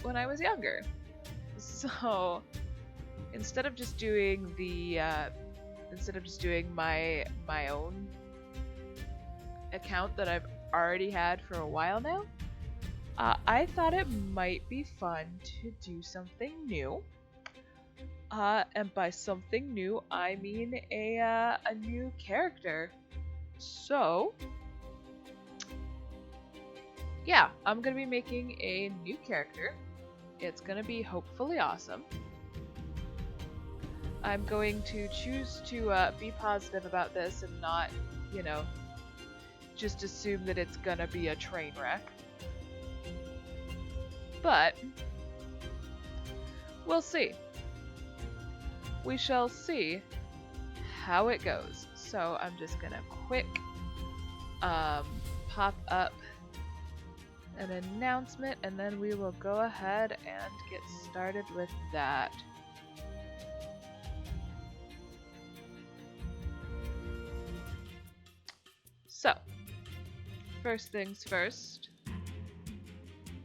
when I was younger. So instead of just doing my own account that I've already had for a while now, I thought it might be fun to do something new. And by something new, I mean a new character. So, yeah, I'm gonna be making a new character. It's gonna be hopefully awesome. I'm going to choose to be positive about this and not, you know, just assume that it's gonna be a train wreck. But we'll see. We shall see how it goes. So I'm just gonna quick pop up an announcement, and then we will go ahead and get started with that. So, first things first,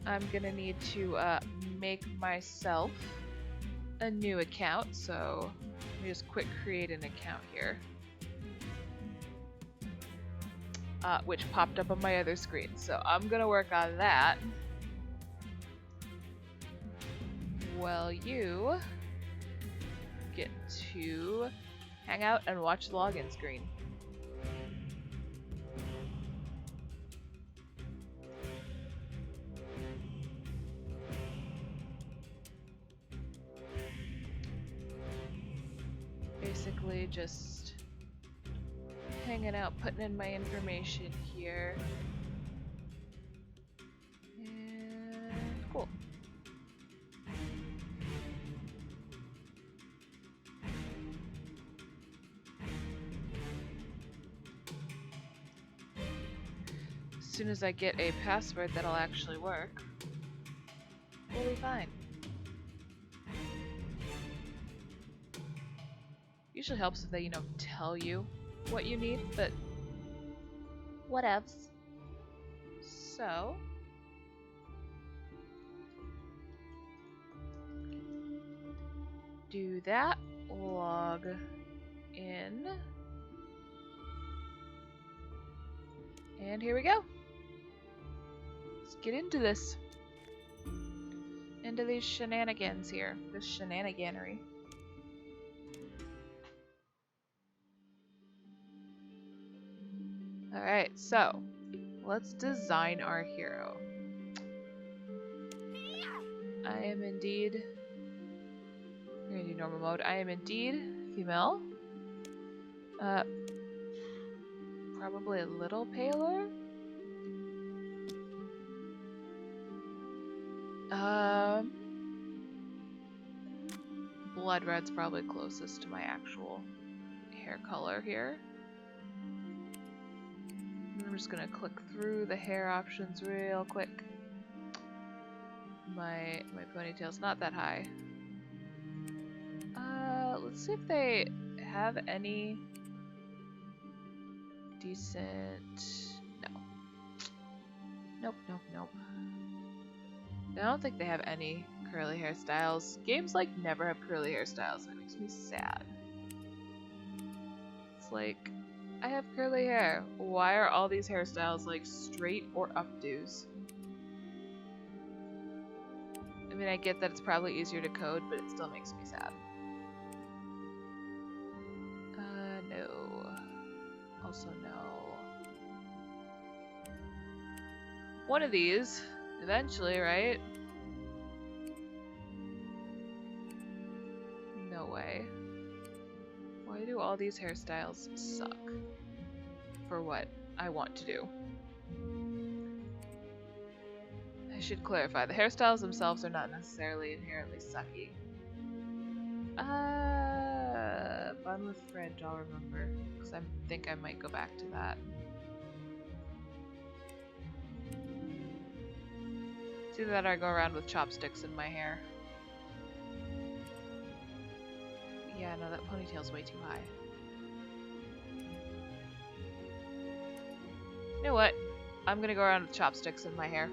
I'm gonna need to make myself a new account, so let me just quick create an account here. Which popped up on my other screen, so I'm gonna work on that. Well, you get to hang out and watch the login screen. Basically just hanging out, putting in my information here. And cool. As soon as I get a password that'll actually work, we'll be fine. Usually helps if they, you know, tell you what you need, but whatevs. So, do that, log in, and here we go. Let's get into this. Into these shenanigans here, this shenaniganery. Alright, so let's design our hero. I am indeed, we're gonna do normal mode. I am indeed female. Probably a little paler. Blood red's probably closest to my actual hair color here. I'm just gonna click through the hair options real quick. My ponytail's not that high. Let's see if they have any decent. No. Nope. I don't think they have any curly hairstyles. Games like never have curly hairstyles. It makes me sad. It's like, I have curly hair. Why are all these hairstyles like straight or updos? I mean, I get that it's probably easier to code, but it still makes me sad. No. Also no. One of these, eventually, right? No way. Why do all these hairstyles suck? For what I want to do. I should clarify, the hairstyles themselves are not necessarily inherently sucky. Bun with fringe, I'll remember, because I think I might go back to that. It's either that or I go around with chopsticks in my hair. Yeah, no, that ponytail's way too high. You know what? I'm gonna go around with chopsticks in my hair.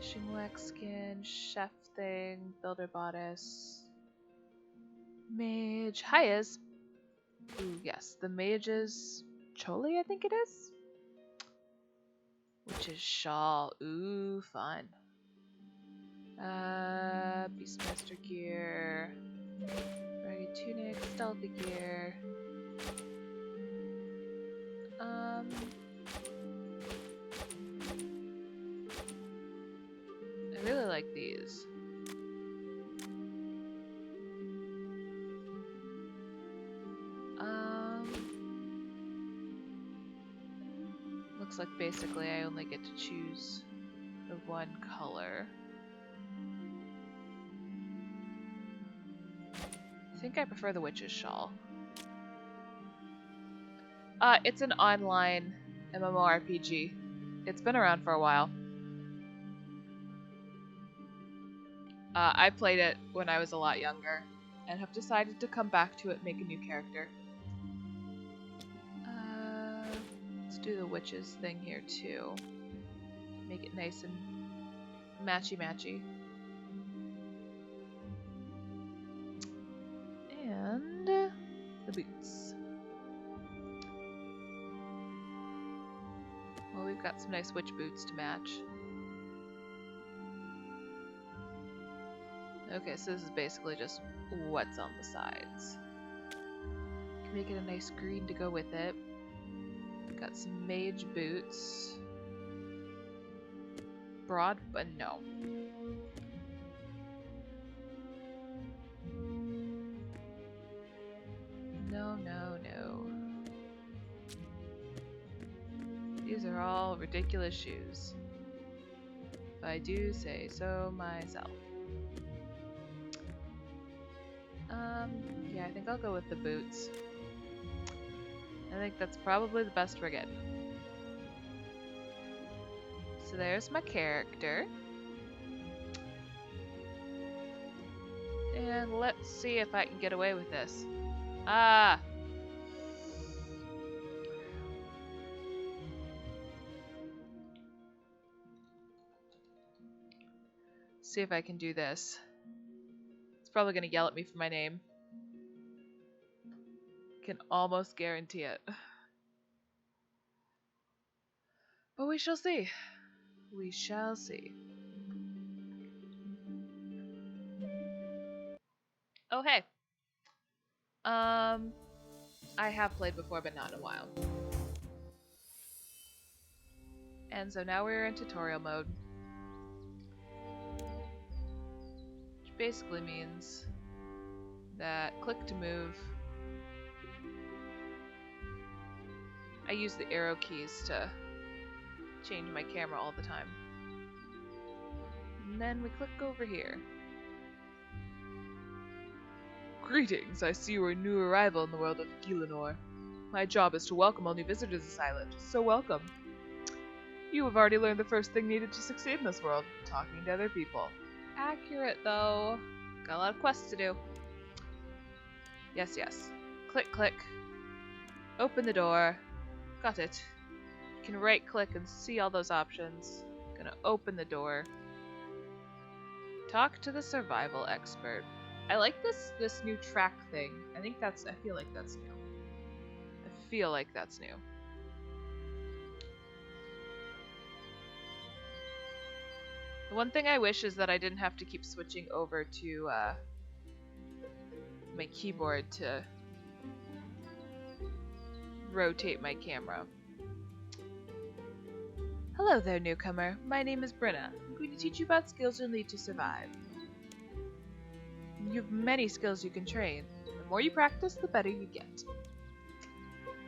Fishing wax skin, chef thing, builder bodice, mage. Hi, Iz. Ooh, yes, the mage's choli, I think it is. Witch's shawl. Ooh, fun. Beastmaster gear. Ragged tunic, stealthy gear. I really like these. Looks like basically I only get to choose the one color. I think I prefer the witch's shawl. It's an online MMORPG. It's been around for a while. I played it when I was a lot younger, and have decided to come back to it and make a new character. Let's do the witches thing here too. Make it nice and matchy-matchy. And the boots. Well, we've got some nice witch boots to match. Okay, so this is basically just what's on the sides. Can make it a nice green to go with it. Got some mage boots. Broad, but no. No. These are all ridiculous shoes. If I do say so myself. Yeah, I think I'll go with the boots. I think that's probably the best we're getting. So there's my character. And let's see if I can get away with this. Ah! See if I can do this. It's probably gonna yell at me for my name. Can almost guarantee it. But we shall see. We shall see. Oh, hey. I have played before, but not in a while. And so now we're in tutorial mode. Which basically means that click to move. I use the arrow keys to change my camera all the time. And then we click over here. Greetings, I see you are a new arrival in the world of Gielinor. My job is to welcome all new visitors to this island, so welcome. You have already learned the first thing needed to succeed in this world, talking to other people. Accurate, though. Got a lot of quests to do. Yes. Click, click. Open the door. Got it. You can right-click and see all those options. Gonna open the door. Talk to the survival expert. I like this new track thing. I feel like that's new. I feel like that's new. The one thing I wish is that I didn't have to keep switching over to my keyboard to rotate my camera. Hello there, newcomer. My name is Brenna. I'm going to teach you about skills you'll need to survive. You have many skills you can train. The more you practice, the better you get.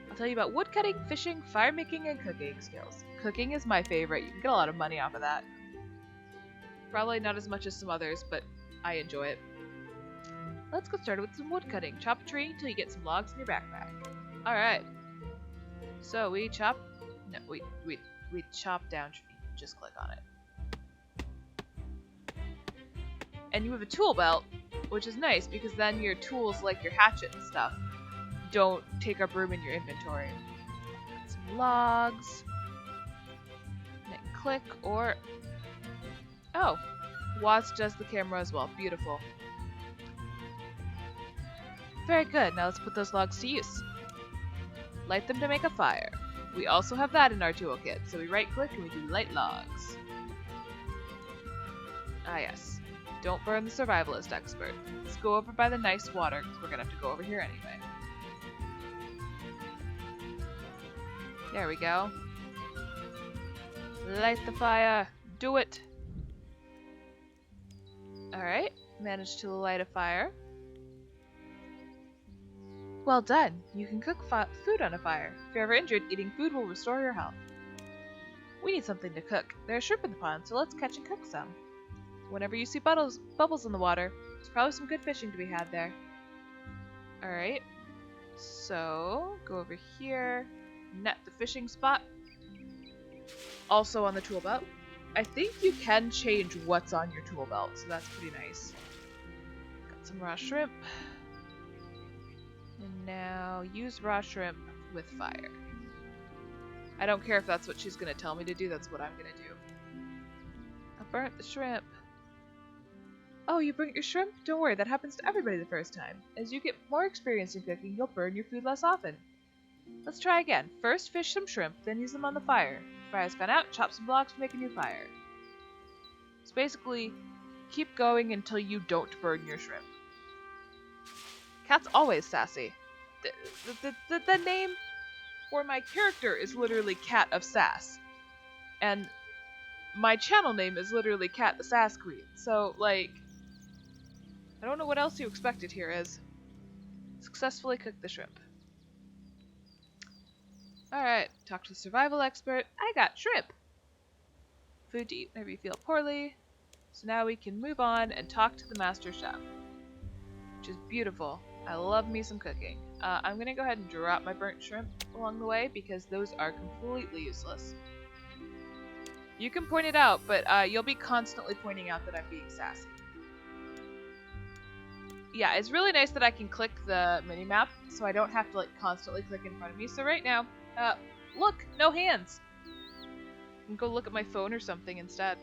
I'll tell you about woodcutting, fishing, fire making, and cooking skills. Cooking is my favorite. You can get a lot of money off of that. Probably not as much as some others, but I enjoy it. Let's get started with some woodcutting. Chop a tree until you get some logs in your backpack. Alright. So we chop... No, we chop down tree. Just click on it. And you have a tool belt, which is nice because then your tools, like your hatchet and stuff, don't take up room in your inventory. Got some logs. And then click or... Oh, Watch does the camera as well. Beautiful. Very good. Now let's put those logs to use. Light them to make a fire. We also have that in our toolkit, so we right-click and we do light logs. Ah yes. Don't burn the survivalist expert. Let's go over by the nice water, because we're going to have to go over here anyway. There we go. Light the fire. Do it. Alright, managed to light a fire. Well done. You can cook food on a fire. If you're ever injured, eating food will restore your health. We need something to cook. There's shrimp in the pond, so let's catch and cook some. Whenever you see bubbles in the water, there's probably some good fishing to be had there. Alright, so go over here, net the fishing spot. Also on the tool belt. I think you can change what's on your tool belt, so that's pretty nice. Got some raw shrimp. And now use raw shrimp with fire. I don't care if that's what she's going to tell me to do, that's what I'm going to do. I burnt the shrimp. Oh, you burnt your shrimp? Don't worry, that happens to everybody the first time. As you get more experience in cooking, you'll burn your food less often. Let's try again. First fish some shrimp, then use them on the fire. If fire's gone out, chop some blocks to make a new fire. So basically, keep going until you don't burn your shrimp. Cat's always sassy. The name for my character is literally Cat of Sass. And my channel name is literally Cat the Sass Queen. So, like, I don't know what else you expected here is. Successfully cook the shrimp. Alright, talk to the survival expert. I got shrimp! Food to eat whenever you feel poorly. So now we can move on and talk to the master chef. Which is beautiful. I love me some cooking. I'm gonna go ahead and drop my burnt shrimp along the way because those are completely useless. You can point it out, but you'll be constantly pointing out that I'm being sassy. Yeah, it's really nice that I can click the minimap, so I don't have to like constantly click in front of me. So right now, look, no hands. I can go look at my phone or something instead.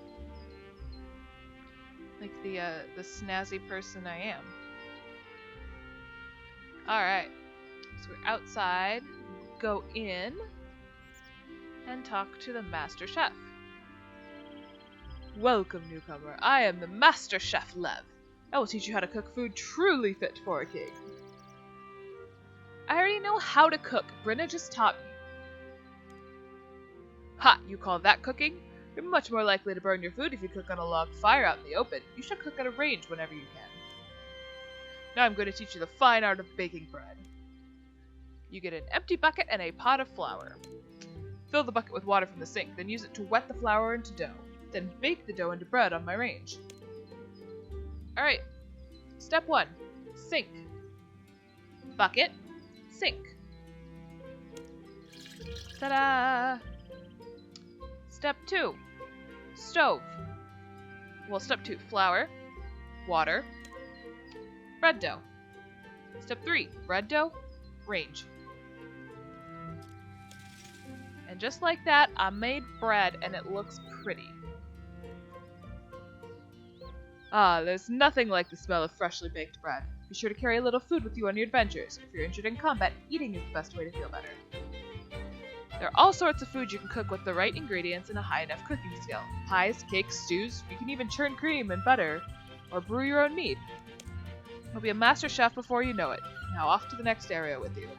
Like the snazzy person I am. Alright, so we're outside, go in, and talk to the Master Chef. Welcome, newcomer. I am the Master Chef Lev. I will teach you how to cook food truly fit for a king. I already know how to cook. Brenna just taught me. Ha! You call that cooking? You're much more likely to burn your food if you cook on a log fire out in the open. You should cook at a range whenever you can. Now I'm going to teach you the fine art of baking bread. You get an empty bucket and a pot of flour. Fill the bucket with water from the sink, then use it to wet the flour into dough. Then bake the dough into bread on my range. Alright, step 1, sink. Bucket, sink. Ta-da! Step 2, stove. Well, step 2, flour, water, bread dough. Step 3, bread dough, range. And just like that, I made bread and it looks pretty. Ah, there's nothing like the smell of freshly baked bread. Be sure to carry a little food with you on your adventures. If you're injured in combat, eating is the best way to feel better. There are all sorts of food you can cook with the right ingredients and a high enough cooking skill. Pies, cakes, stews, you can even churn cream and butter, or brew your own mead. You'll be a master chef before you know it. Now off to the next area with you.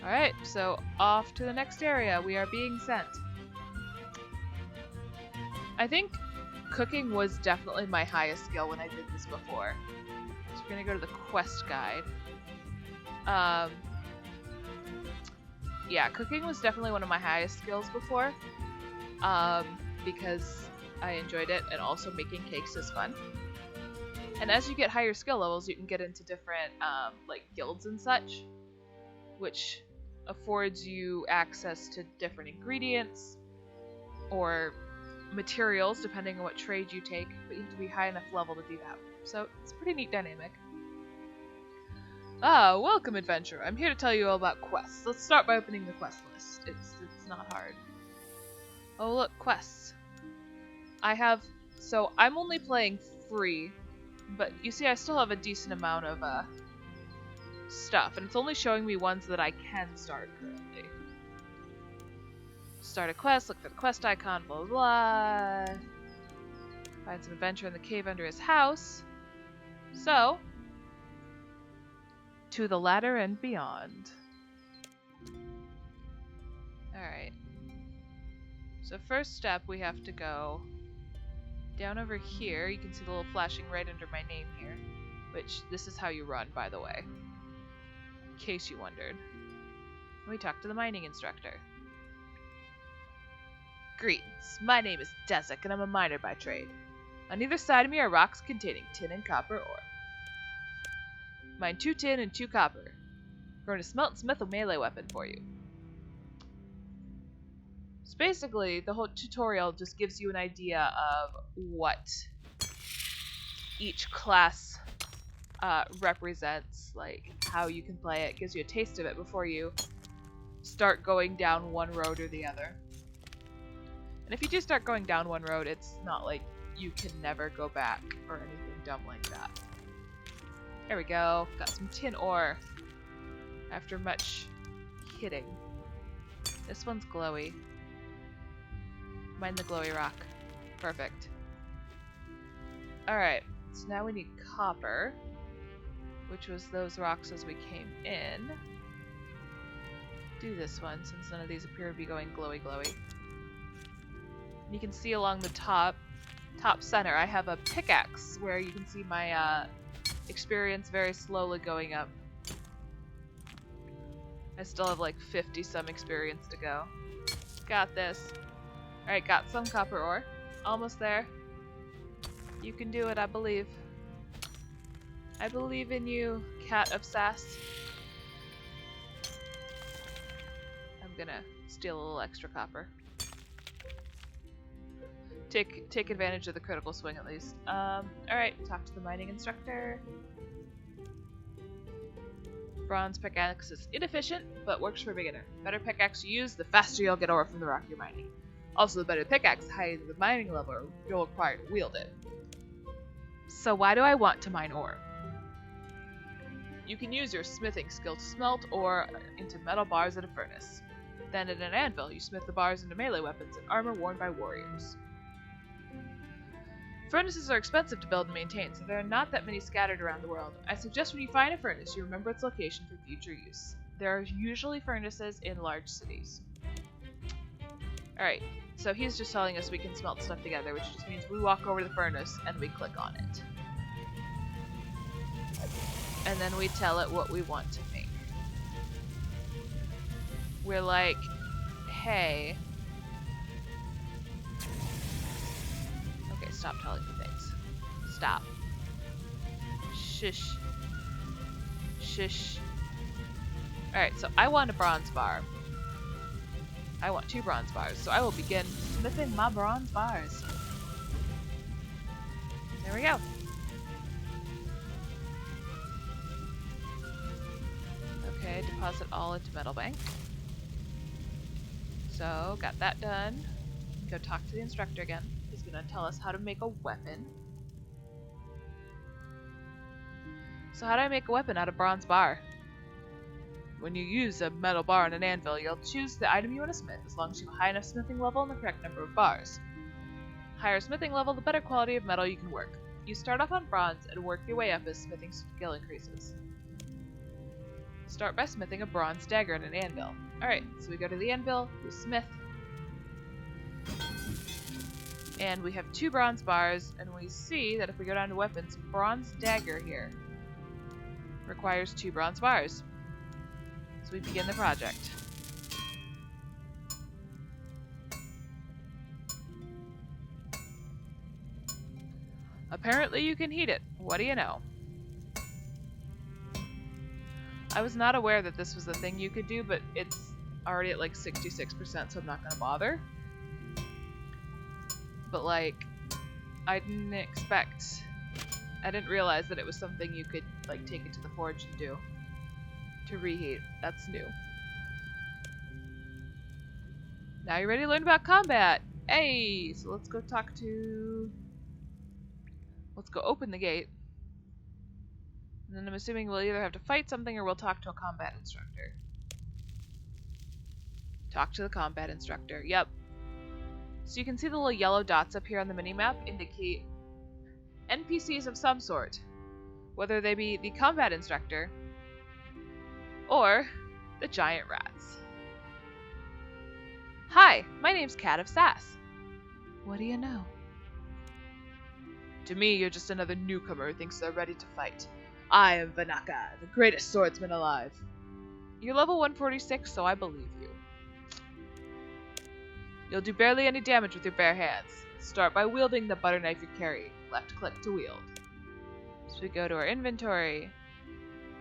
Alright, so off to the next area we are being sent. I think cooking was definitely my highest skill when I did this before. So we're gonna go to the quest guide. Yeah, cooking was definitely one of my highest skills before. Because I enjoyed it, and also making cakes is fun. And as you get higher skill levels, you can get into different like guilds and such, which affords you access to different ingredients or materials depending on what trade you take, but you have to be high enough level to do that. So it's a pretty neat dynamic. Ah, welcome adventurer. I'm here to tell you all about quests. Let's start by opening the quest list. It's not hard. Oh look, quests. I have So I'm only playing free, but you see I still have a decent amount of stuff, and it's only showing me ones that I can start currently. Start a quest, look for the quest icon, blah blah blah. Find some adventure in the cave under his house. So, to the ladder and beyond. Alright. So first step, we have to go down over here. You can see the little flashing right under my name here. Which, this is how you run, by the way. In case you wondered. We talk to the mining instructor. Greetings, my name is Desek, and I'm a miner by trade. On either side of me are rocks containing tin and copper ore. Mine 2 tin and 2 copper. I'm going to smelt and smith a melee weapon for you. So basically, the whole tutorial just gives you an idea of what each class represents, like how you can play it. It gives you a taste of it before you start going down one road or the other. And if you do start going down one road, it's not like you can never go back or anything dumb like that. There we go. Got some tin ore. After much hitting. This one's glowy. Mine the glowy rock. Perfect. Alright, so now we need copper, which was those rocks as we came in. Do this one, since none of these appear to be going glowy glowy. You can see along the top center, I have a pickaxe where you can see my experience very slowly going up. I still have like 50 some experience to go. Got this. Alright, got some copper ore. Almost there. You can do it, I believe. I believe in you, cat of sass. I'm gonna steal a little extra copper. Take advantage of the critical swing at least. Alright, talk to the mining instructor. Bronze pickaxe is inefficient, but works for a beginner. Better pickaxe you use, the faster you'll get ore from the rock you're mining. Also, the better the pickaxe, the higher the mining level you'll require to wield it. So why do I want to mine ore? You can use your smithing skill to smelt ore into metal bars at a furnace. Then at an anvil, you smith the bars into melee weapons and armor worn by warriors. Furnaces are expensive to build and maintain, so there are not that many scattered around the world. I suggest when you find a furnace, you remember its location for future use. There are usually furnaces in large cities. Alright, so he's just telling us we can smelt stuff together, which just means we walk over to the furnace and we click on it. And then we tell it what we want to make. We're like, hey... Okay, stop telling me things. Stop. Shush. Shush. Alright, so I want a bronze bar. I want 2 bronze bars, so I will begin smithing my bronze bars. There we go. Okay, deposit all into metal bank. So, got that done. Go talk to the instructor again. He's gonna tell us how to make a weapon. So how do I make a weapon out of bronze bar? When you use a metal bar and an anvil, you'll choose the item you want to smith as long as you have a high enough smithing level and the correct number of bars. Higher smithing level, the better quality of metal you can work. You start off on bronze and work your way up as smithing skill increases. Start by smithing a bronze dagger and an anvil. Alright, so we go to the anvil, we smith, and we have 2 bronze bars, and we see that if we go down to weapons, bronze dagger here requires 2 bronze bars. So we begin the project. Apparently you can heat it. What do you know? I was not aware that this was a thing you could do, but it's already at like 66%, so I'm not gonna bother. But like, I didn't realize that it was something you could like take it to the forge and do. To reheat. That's new. Now you're ready to learn about combat! Hey! So let's go talk to Let's go open the gate. And then I'm assuming we'll either have to fight something or we'll talk to a combat instructor. Talk to the combat instructor. Yep. So you can see the little yellow dots up here on the minimap indicate NPCs of some sort. Whether they be the combat instructor or the giant rats. Hi, my name's Cat of Sass. What do you know? To me, you're just another newcomer who thinks they're ready to fight. I am Vanaka, the greatest swordsman alive. You're level 146, so I believe you. You'll do barely any damage with your bare hands. Start by wielding the butter knife you carry. Left click to wield. So we go to our inventory,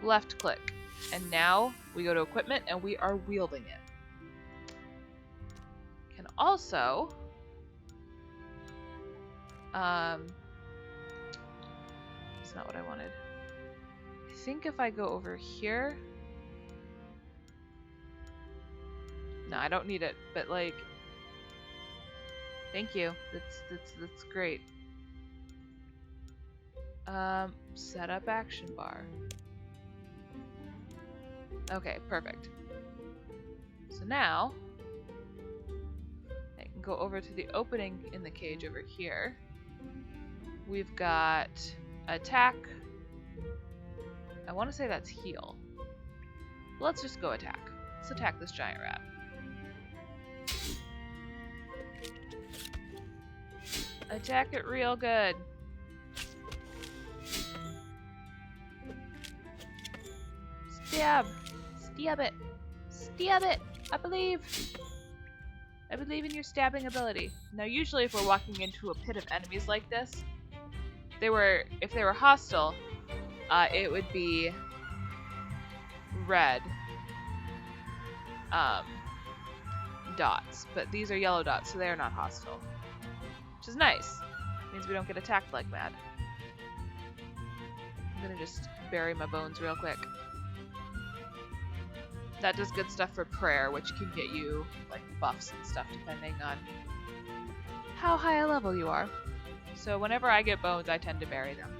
left click, and now we go to equipment and we are wielding it. Can also that's not what I wanted. I think if I go over here, no, I don't need it, but like, thank you. That's great. Set up action bar. Okay, perfect. So now I can go over to the opening in the cage over here. We've got attack. I want to say that's heal. Let's just go attack. Let's attack this giant rat. Attack it real good. Stab! Stab it! Stab it! I believe in your stabbing ability. Now usually if we're walking into a pit of enemies like this, if they were hostile, it would be red dots. But these are yellow dots, so they are not hostile. Which is nice. Means we don't get attacked like mad. I'm gonna just bury my bones real quick. That does good stuff for prayer, which can get you like buffs and stuff depending on how high a level you are. So whenever I get bones, I tend to bury them.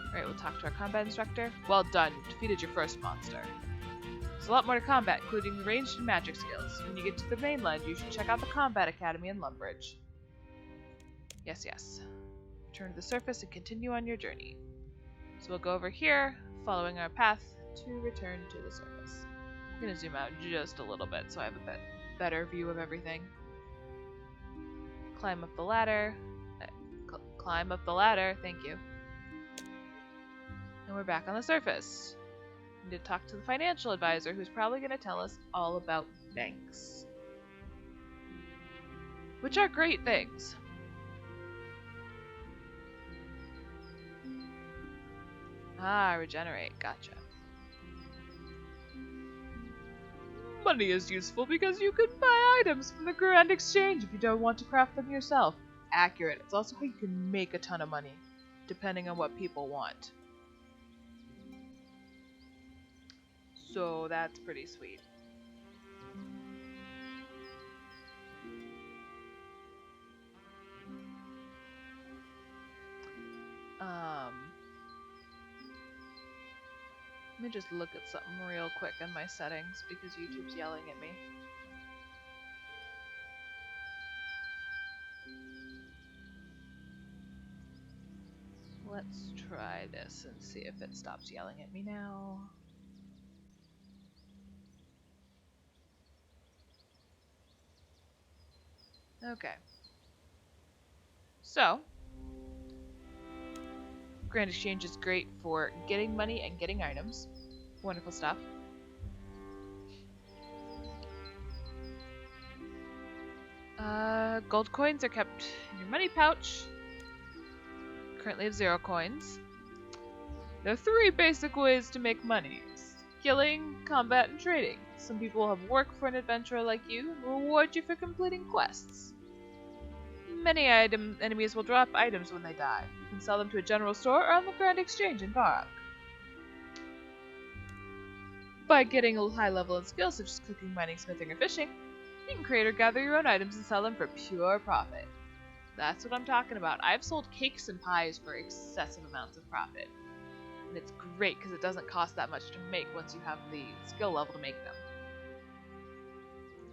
Alright, we'll talk to our combat instructor. Well done, you've defeated your first monster. There's a lot more to combat, including ranged and magic skills. When you get to the mainland, you should check out the Combat Academy in Lumbridge. Yes, yes. Return to the surface and continue on your journey. So we'll go over here, following our path to return to the surface. I'm going to zoom out just a little bit so I have a bit better view of everything. Climb up the ladder. Climb up the ladder, thank you. And we're back on the surface. We need to talk to the financial advisor who's probably going to tell us all about banks. Which are great things. Ah, regenerate, gotcha. Money is useful because you can buy items from the Grand Exchange if you don't want to craft them yourself. Accurate. It's also how you can make a ton of money, depending on what people want. So that's pretty sweet. Let me just look at something real quick in my settings because YouTube's yelling at me. Let's try this and see if it stops yelling at me now. Okay. So, Grand Exchange is great for getting money and getting items. Wonderful stuff. Gold coins are kept in your money pouch. Currently have 0 coins. There are 3 basic ways to make money. Killing, combat, and trading. Some people will have work for an adventurer like you and reward you for completing quests. Many enemies will drop items when they die. You can sell them to a general store or on the Grand Exchange in Varrock. By getting a high level in skills such as cooking, mining, smithing, or fishing, you can create or gather your own items and sell them for pure profit. That's what I'm talking about. I've sold cakes and pies for excessive amounts of profit. And it's great because it doesn't cost that much to make once you have the skill level to make them.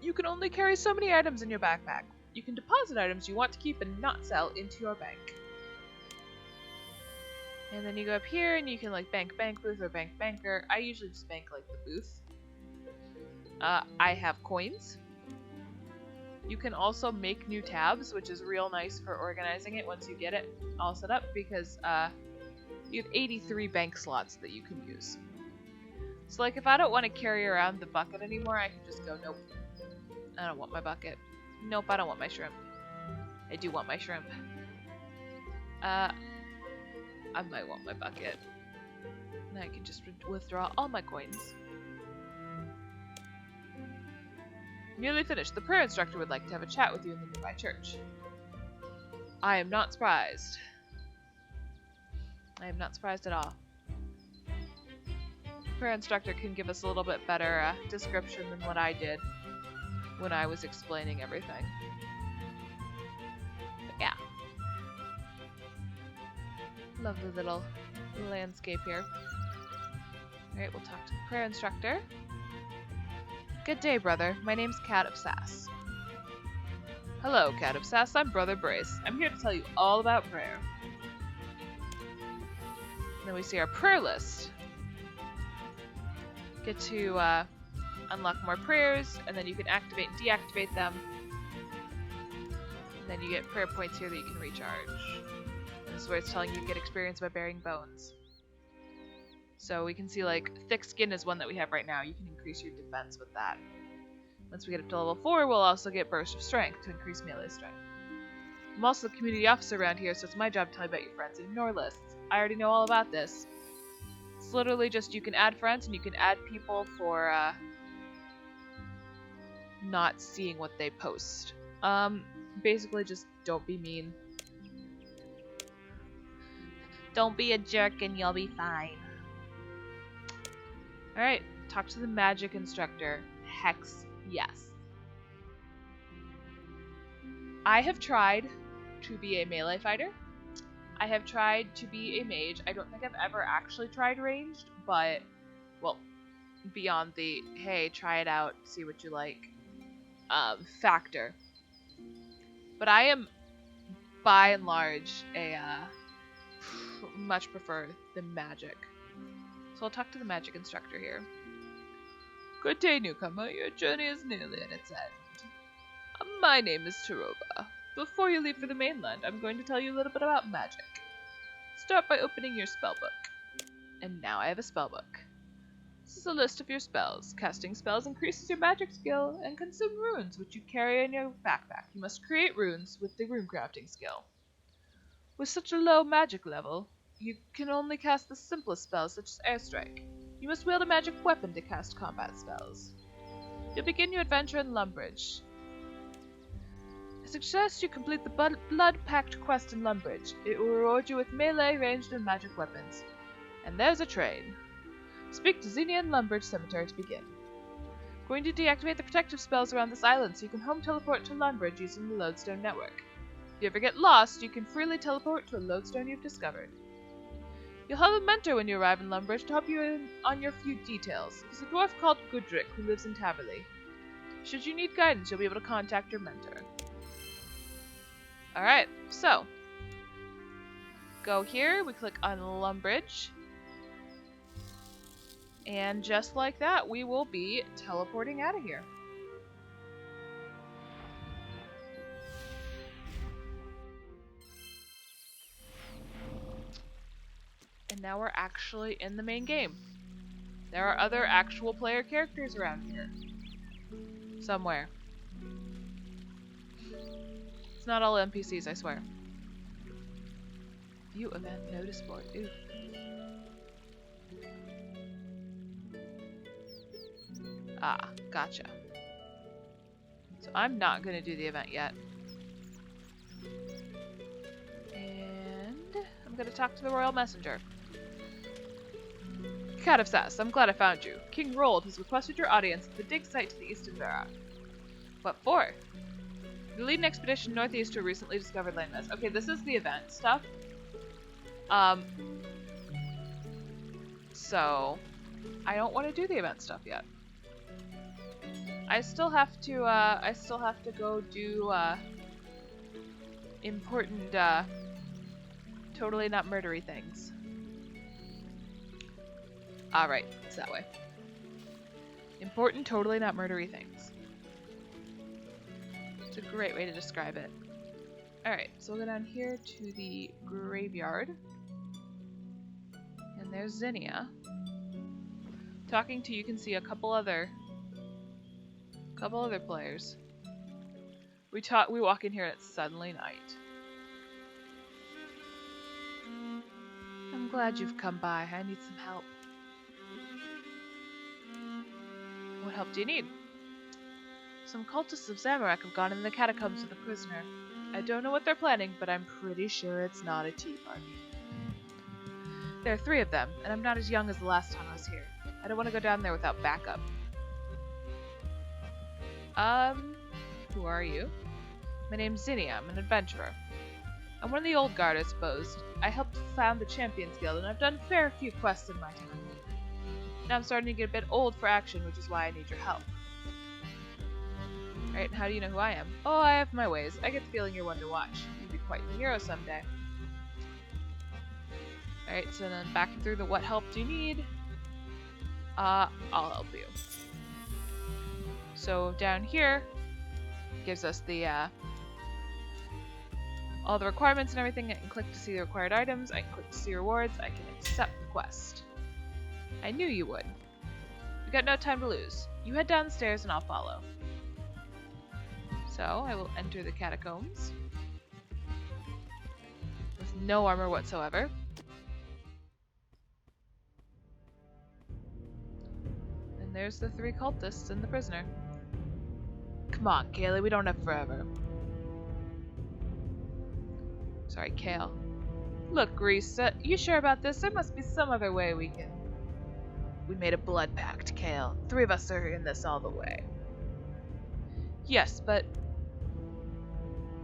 You can only carry so many items in your backpack. You can deposit items you want to keep and not sell into your bank. And then you go up here and you can like bank booth or bank banker. I usually just bank like the booth. I have coins. You can also make new tabs, which is real nice for organizing it once you get it all set up because you have 83 bank slots that you can use. So like if I don't want to carry around the bucket anymore, I can just go, nope, I don't want my bucket. Nope, I don't want my shrimp. I do want my shrimp. I might want my bucket. And I can just withdraw all my coins. Nearly finished. The prayer instructor would like to have a chat with you in the nearby church. I am not surprised. I am not surprised at all. The prayer instructor can give us a little bit better description than what I did when I was explaining everything. But yeah. Lovely little landscape here. Alright, we'll talk to the prayer instructor. Good day, brother. My name's Cat of Sass. Hello, Cat of Sass. I'm Brother Brace. I'm here to tell you all about prayer. And then we see our prayer list. Get to unlock more prayers, and then you can activate and deactivate them. And then you get prayer points here that you can recharge. And this is where it's telling you get experience by bearing bones. So we can see like thick skin is one that we have right now. You can increase your defense with that. Once we get up to level 4, we'll also get burst of strength to increase melee strength. I'm also the community officer around here, so it's my job to tell you about your friends and ignore lists. I already know all about this. It's literally just you can add friends and you can add people for not seeing what they post. Basically just don't be mean. Don't be a jerk and you'll be fine. Alright, talk to the magic instructor. Hex yes. I have tried to be a melee fighter. I have tried to be a mage. I don't think I've ever actually tried ranged, but, well, beyond the, hey, try it out, see what you like, factor. But I am, by and large, a, much prefer the magic. So I'll talk to the magic instructor here. Good day, newcomer. Your journey is nearly at its end. My name is Tarova. Before you leave for the mainland, I'm going to tell you a little bit about magic. Start by opening your spellbook. And now I have a spellbook. This is a list of your spells. Casting spells increases your magic skill and consume runes, which you carry in your backpack. You must create runes with the rune crafting skill. With such a low magic level, you can only cast the simplest spells, such as Airstrike. You must wield a magic weapon to cast combat spells. You'll begin your adventure in Lumbridge. I suggest you complete the Blood Pact quest in Lumbridge. It will reward you with melee, ranged, and magic weapons. And there's a train. Speak to Xenia in Lumbridge Cemetery to begin. Going to deactivate the protective spells around this island so you can home teleport to Lumbridge using the Lodestone network. If you ever get lost, you can freely teleport to a lodestone you've discovered. You'll have a mentor when you arrive in Lumbridge to help you on your few details. He's a dwarf called Gudrick who lives in Taverley. Should you need guidance, you'll be able to contact your mentor. Alright, so go here, we click on Lumbridge, and just like that, we will be teleporting out of here. And now we're actually in the main game. There are other actual player characters around here. Somewhere. It's not all NPCs, I swear. View event notice board. Ooh. Ah, gotcha. So I'm not going to do the event yet. And I'm going to talk to the Royal Messenger. Cat of Sass, I'm glad I found you. King Rold has requested your audience at the dig site to the east of Vera. What for? You lead an expedition northeast to a recently discovered landmass. Okay, this is the event stuff. So I don't want to do the event stuff yet. I still have to go do important totally not murdery things. Alright, it's that way. Important totally not murdery things. It's a great way to describe it. Alright, so we'll go down here to the graveyard. And there's Zinnia. Talking to you can see a couple other players. We walk in here and it's suddenly night. I'm glad you've come by. I need some help. What help do you need? Some cultists of Zamorak have gone in the catacombs with a prisoner. I don't know what they're planning, but I'm pretty sure it's not a tea party. There are 3 of them, and I'm not as young as the last time I was here. I don't want to go down there without backup. Who are you? My name's Zinnia. I'm an adventurer. I'm one of the old guard, I suppose. I helped found the Champions Guild, and I've done a fair few quests in my time. Now I'm starting to get a bit old for action, which is why I need your help. Alright, how do you know who I am? Oh, I have my ways. I get the feeling you're one to watch. You'd be quite the hero someday. Alright, so then back through the what help do you need? I'll help you. So down here gives us the all the requirements and everything. I can click to see the required items. I can click to see rewards. I can accept the quest. I knew you would. We got no time to lose. You head down the stairs and I'll follow. So I will enter the catacombs with no armor whatsoever. And there's the 3 cultists and the prisoner. Come on, Kaylee, we don't have forever. Sorry, Kale. Look, Grease, you sure about this? There must be some other way we can... We made a blood pact, Kale. 3 of us are in this all the way. Yes, but...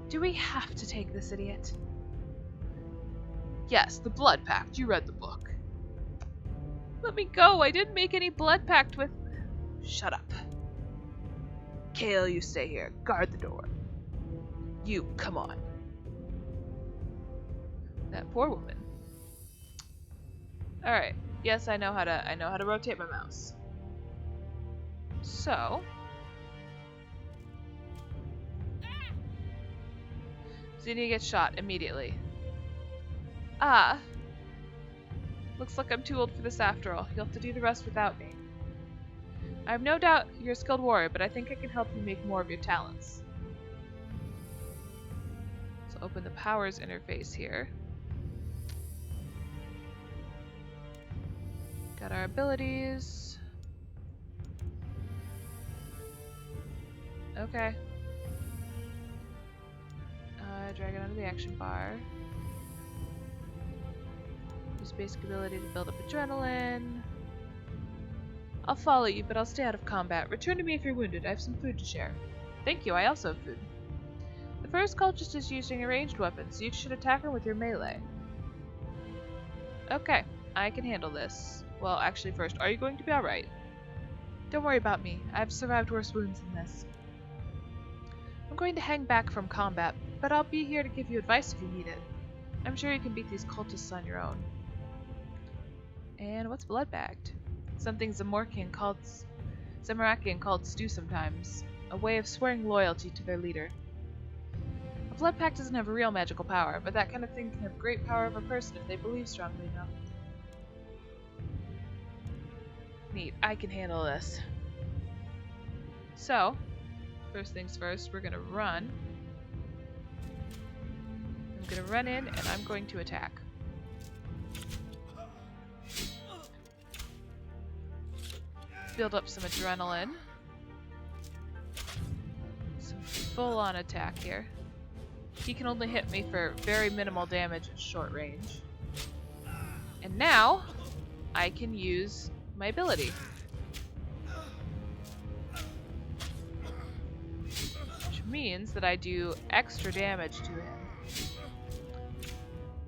Do we have to take this idiot? Yes, the blood pact. You read the book. Let me go. I didn't make any blood pact with... Shut up. Kale, you stay here. Guard the door. You, come on. That poor woman. Alright. Yes, I know how to rotate my mouse. So... Zinnia gets shot immediately. Ah. Looks like I'm too old for this after all. You'll have to do the rest without me. I have no doubt you're a skilled warrior, but I think I can help you make more of your talents. So open the powers interface here. Got our abilities. Okay. Drag it onto the action bar. Use basic ability to build up adrenaline. I'll follow you, but I'll stay out of combat. Return to me if you're wounded. I have some food to share. Thank you, I also have food. The first cultist is using a ranged weapon, so you should attack her with your melee. Okay, I can handle this. Well, actually first, are you going to be alright? Don't worry about me. I've survived worse wounds than this. I'm going to hang back from combat, but I'll be here to give you advice if you need it. I'm sure you can beat these cultists on your own. And what's blood-bagged? Something Zamorakian cults do sometimes. A way of swearing loyalty to their leader. A blood pact doesn't have real magical power, but that kind of thing can have great power over a person if they believe strongly enough. Neat, I can handle this. So, first things first, we're gonna run. I'm gonna run in and I'm going to attack. Build up some adrenaline. Some full-on attack here. He can only hit me for very minimal damage at short range. And now, I can use my ability. Which means that I do extra damage to him,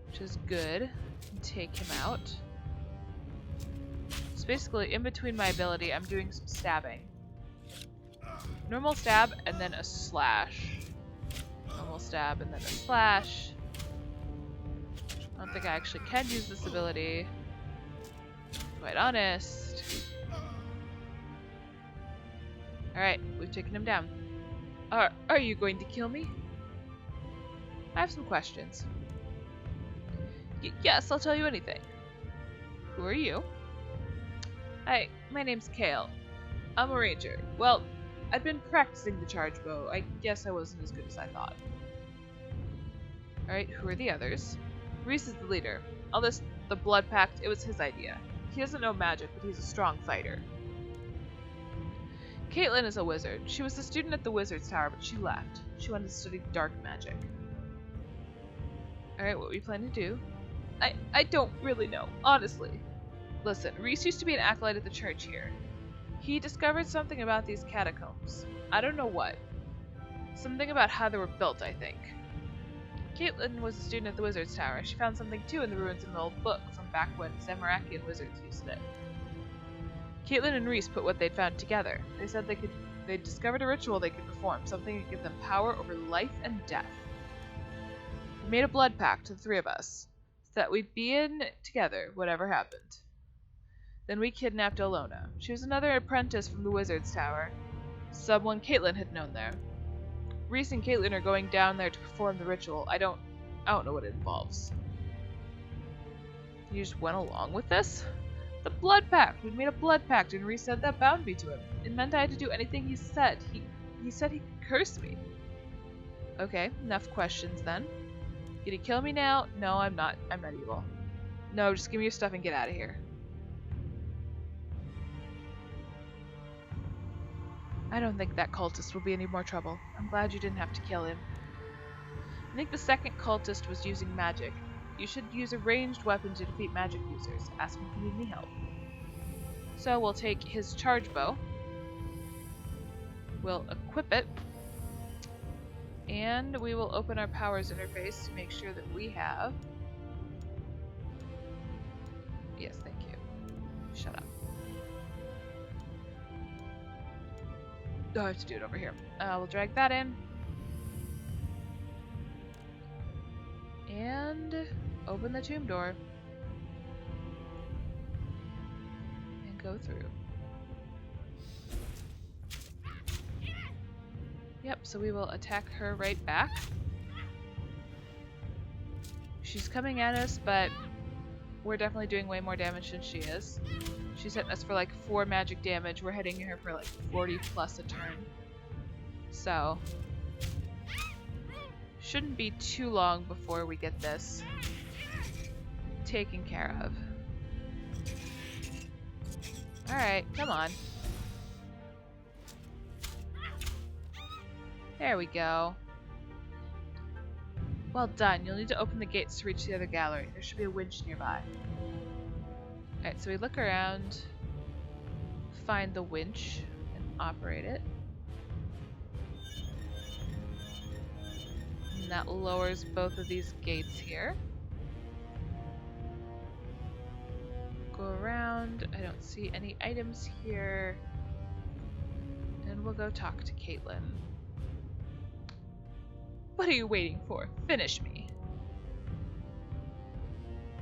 which is good. Take him out. So basically, in between my ability, I'm doing some stabbing. Normal stab and then a slash. Normal stab and then a slash. I don't think I actually can use this ability. Quite honest. Alright, we've taken him down. Are you going to kill me? I have some questions. Yes, I'll tell you anything. Who are you? Hi, my name's Kale. I'm a ranger. Well, I'd been practicing the charge bow. I guess I wasn't as good as I thought. Alright, who are the others? Reese is the leader. All this, the blood pact, it was his idea. He doesn't know magic, but he's a strong fighter. Caitlin is a wizard. She was a student at the Wizard's Tower, but she left. She wanted to study dark magic. Alright, what we plan to do? I don't really know, honestly. Listen, Reese used to be an acolyte at the church here. He discovered something about these catacombs. I don't know what. Something about how they were built, I think. Caitlin was a student at the Wizard's Tower. She found something too in the ruins of an old book from back when Zamarakian wizards used it. Caitlin and Reese put what they'd found together. They said they'd discovered a ritual they could perform, something that could give them power over life and death. We made a blood pact, the three of us, so that we'd be in together, whatever happened. Then we kidnapped Alona. She was another apprentice from the Wizard's Tower, someone Caitlin had known there. Reese and Caitlin are going down there to perform the ritual. I don't know what it involves. You just went along with this? The blood pact! We made a blood pact and Reese said that bound me to him. It meant I had to do anything he said. He said he could curse me. Okay, enough questions then. Did he kill me now? No, I'm not. I'm not evil. No, just give me your stuff and get out of here. I don't think that cultist will be any more trouble. I'm glad you didn't have to kill him. I think the second cultist was using magic. You should use a ranged weapon to defeat magic users. Ask him if you need any help. So we'll take his charge bow. We'll equip it. And we will open our powers interface to make sure that we have... Yes, thank you. Shut up. Oh, I have to do it over here. We'll drag that in. And open the tomb door. And go through. Yep, so we will attack her right back. She's coming at us, but we're definitely doing way more damage than she is. She's hitting us for like 4 magic damage. We're hitting her for like 40 plus a turn. So, shouldn't be too long before we get this taken care of. Alright, come on. There we go. Well done. You'll need to open the gates to reach the other gallery. There should be a winch nearby. Alright, so we look around, find the winch, and operate it. And that lowers both of these gates here. Go around. I don't see any items here. And we'll go talk to Caitlin. What are you waiting for? Finish me.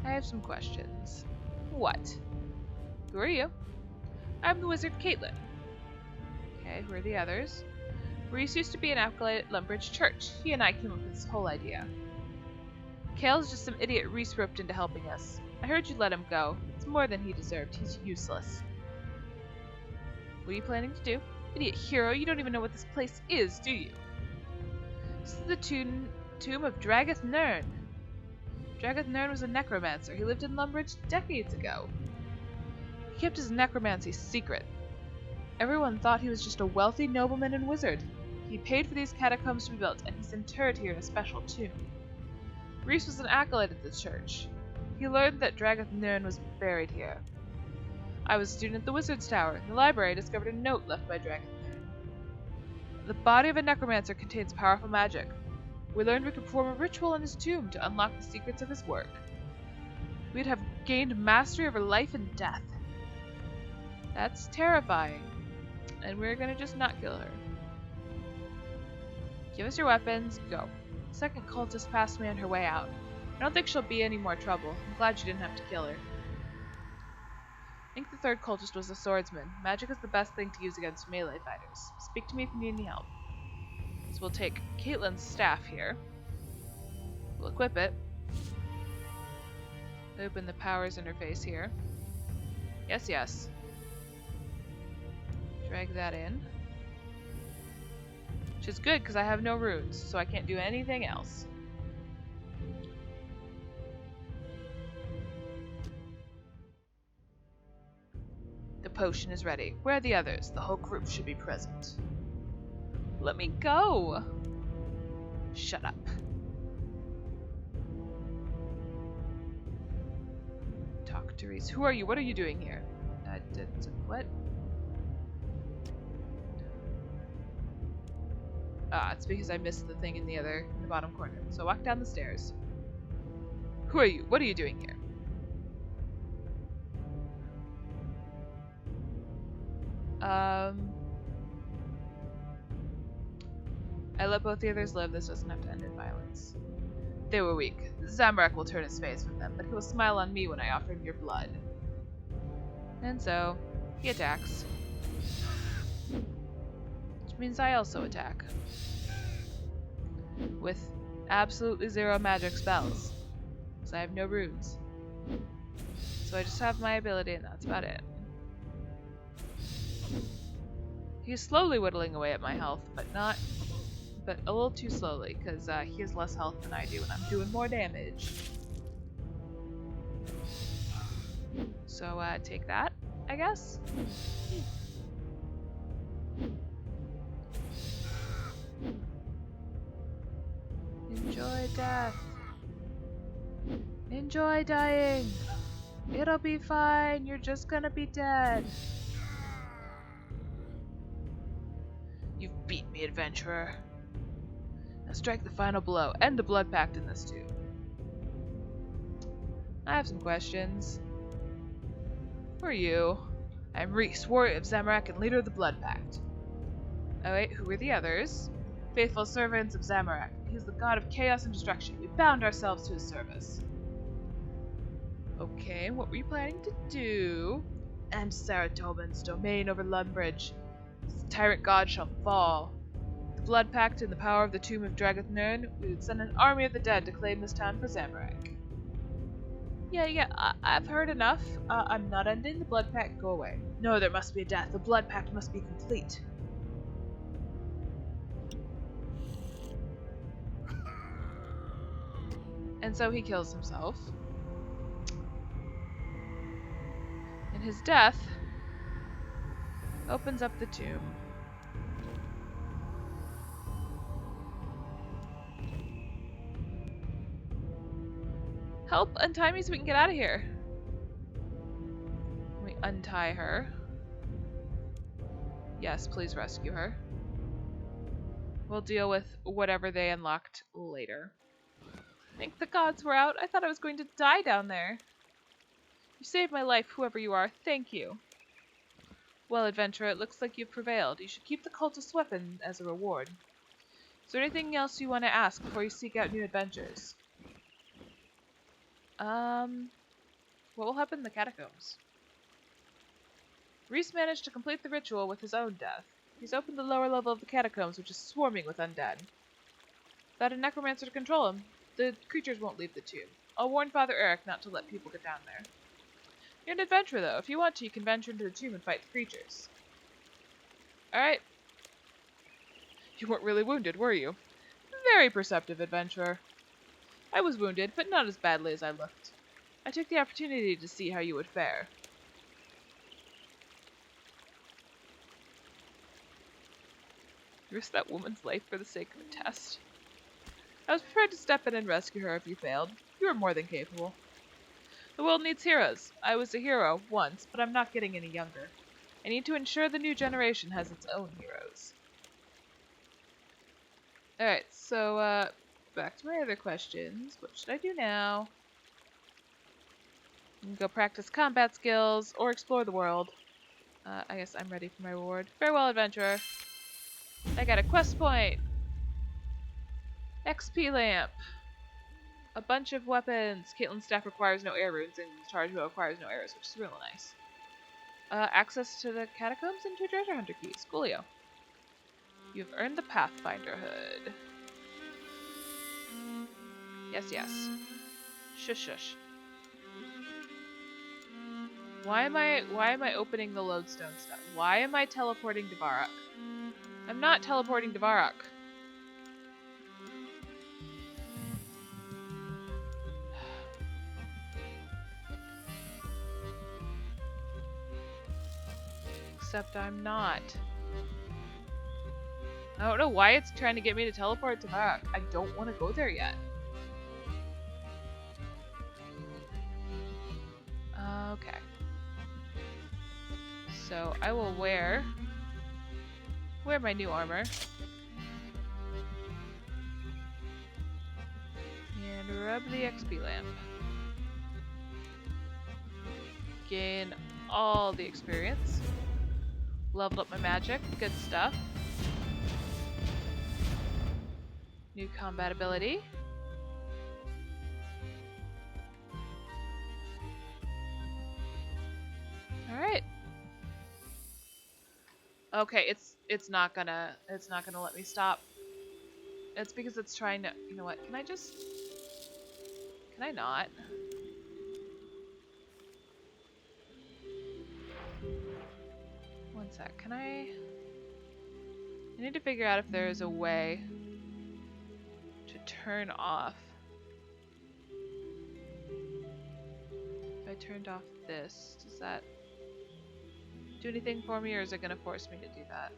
I have some questions. What? Who are you? I'm the wizard Caitlin. Okay, who are the others? Reese used to be an acolyte at Lumbridge Church. He and I came up with this whole idea. Kale's just some idiot Reese roped into helping us. I heard you let him go. It's more than he deserved. He's useless. What are you planning to do? Idiot hero, you don't even know what this place is, do you? This is the tomb of Dragath Nern. Dragath Nern was a necromancer. He lived in Lumbridge decades ago. He kept his necromancy secret. Everyone thought he was just a wealthy nobleman and wizard. He paid for these catacombs to be built, and he's interred here in a special tomb. Reese was an acolyte at the church. He learned that Dragath Nern was buried here. I was a student at the Wizard's Tower. In the library, I discovered a note left by Dragath Nern. The body of a necromancer contains powerful magic. We learned we could perform a ritual in his tomb to unlock the secrets of his work. We'd have gained mastery over life and death. That's terrifying. And we're gonna just not kill her. Give us your weapons, go. The second cultist passed me on her way out. I don't think she'll be any more trouble. I'm glad you didn't have to kill her. I think the third cultist was a swordsman. Magic is the best thing to use against melee fighters. Speak to me if you need any help. So we'll take Caitlin's staff here. We'll equip it. Open the powers interface here. Yes, yes. Drag that in. Which is good because I have no runes, so I can't do anything else. The potion is ready. Where are the others? The whole group should be present. Let me go! Shut up. Talk to Reese. Who are you? What are you doing here? What? Ah, it's because I missed the thing in the bottom corner. So walk down the stairs. Who are you? What are you doing here? I let both the others live. This doesn't have to end in violence. They were weak. Zamorak will turn his face from them, but he will smile on me when I offer him your blood. And so, he attacks. Which means I also attack. With absolutely zero magic spells. Because I have no runes. So I just have my ability and that's about it. He's slowly whittling away at my health, but a little too slowly, because he has less health than I do, and I'm doing more damage. So, take that, I guess? Enjoy death. Enjoy dying. It'll be fine, you're just gonna be dead. You've beat me, adventurer. Now strike the final blow. End the blood pact in this too. I have some questions. Who are you? I'm Reese, warrior of Zamorak and leader of the blood pact. Oh wait, who are the others? Faithful servants of Zamorak. He is the god of chaos and destruction. We bound ourselves to his service. Okay, what were you planning to do? End Saratoban's domain over Lumbridge. The tyrant god shall fall. The blood pact and the power of the tomb of Dragath Nern, we would send an army of the dead to claim this town for Zamorak. Yeah, I've heard enough. I'm not ending the blood pact. Go away. No, there must be a death. The blood pact must be complete. And so he kills himself. And his death opens up the tomb. Help! Untie me so we can get out of here. Let me untie her. Yes, please rescue her. We'll deal with whatever they unlocked later. I think the gods were out. I thought I was going to die down there. You saved my life, whoever you are. Thank you. Well, adventurer, it looks like you've prevailed. You should keep the cultist weapon as a reward. Is there anything else you want to ask before you seek out new adventures? What will happen in the catacombs? Reese managed to complete the ritual with his own death. He's opened the lower level of the catacombs, which is swarming with undead. Without a necromancer to control him, the creatures won't leave the tomb. I'll warn Father Eric not to let people get down there. You're an adventurer, though. If you want to, you can venture into the tomb and fight the creatures. Alright. You weren't really wounded, were you? Very perceptive, adventurer. I was wounded, but not as badly as I looked. I took the opportunity to see how you would fare. You risked that woman's life for the sake of a test. I was prepared to step in and rescue her if you failed. You were more than capable. The world needs heroes. I was a hero once, but I'm not getting any younger. I need to ensure the new generation has its own heroes. Alright, so back to my other questions. What should I do now? Go practice combat skills or explore the world. I guess I'm ready for my reward. Farewell, adventurer. I got a quest point. XP lamp. A bunch of weapons. Caitlin's staff requires no air runes, and charge wheel requires no arrows, which is really nice. Access to the catacombs and 2 treasure hunter keys. Coolio. You've earned the Pathfinder hood. Yes, yes. Shush, shush. Why am I opening the lodestone stuff? Why am I teleporting to Varrock? I'm not teleporting to Varrock. Except I'm not. I don't know why it's trying to get me to teleport to Varrock. I don't want to go there yet. Okay. So I will wear my new armor. And rub the XP lamp. Gain all the experience. Leveled up my magic. Good stuff. New combat ability. Alright. Okay, it's not gonna let me stop. It's because it's trying to, you know what, can I not? One sec, I need to figure out if there is a way to turn off. If I turned off this, does that do anything for me, or is it gonna force me to do that?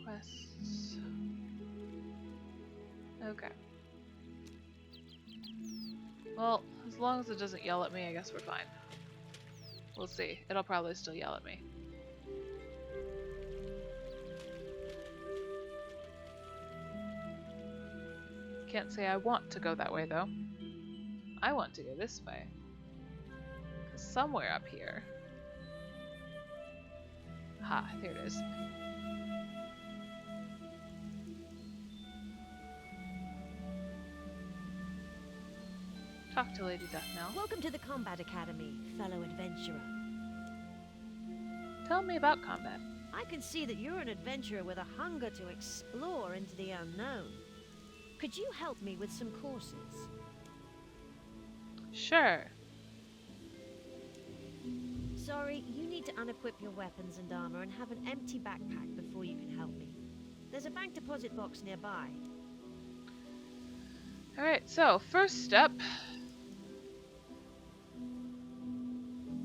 Quests. Okay. Well, as long as it doesn't yell at me, I guess we're fine. We'll see. It'll probably still yell at me. Can't say I want to go that way, though. I want to go this way. 'Cause somewhere up here... Ha, there it is. Talk to Lady Deathknell. Welcome to the Combat Academy, fellow adventurer. Tell me about combat. I can see that you're an adventurer with a hunger to explore into the unknown. Could you help me with some courses? Sure. Sorry, you need to unequip your weapons and armor and have an empty backpack before you can help me. There's a bank deposit box nearby. Alright, so first step.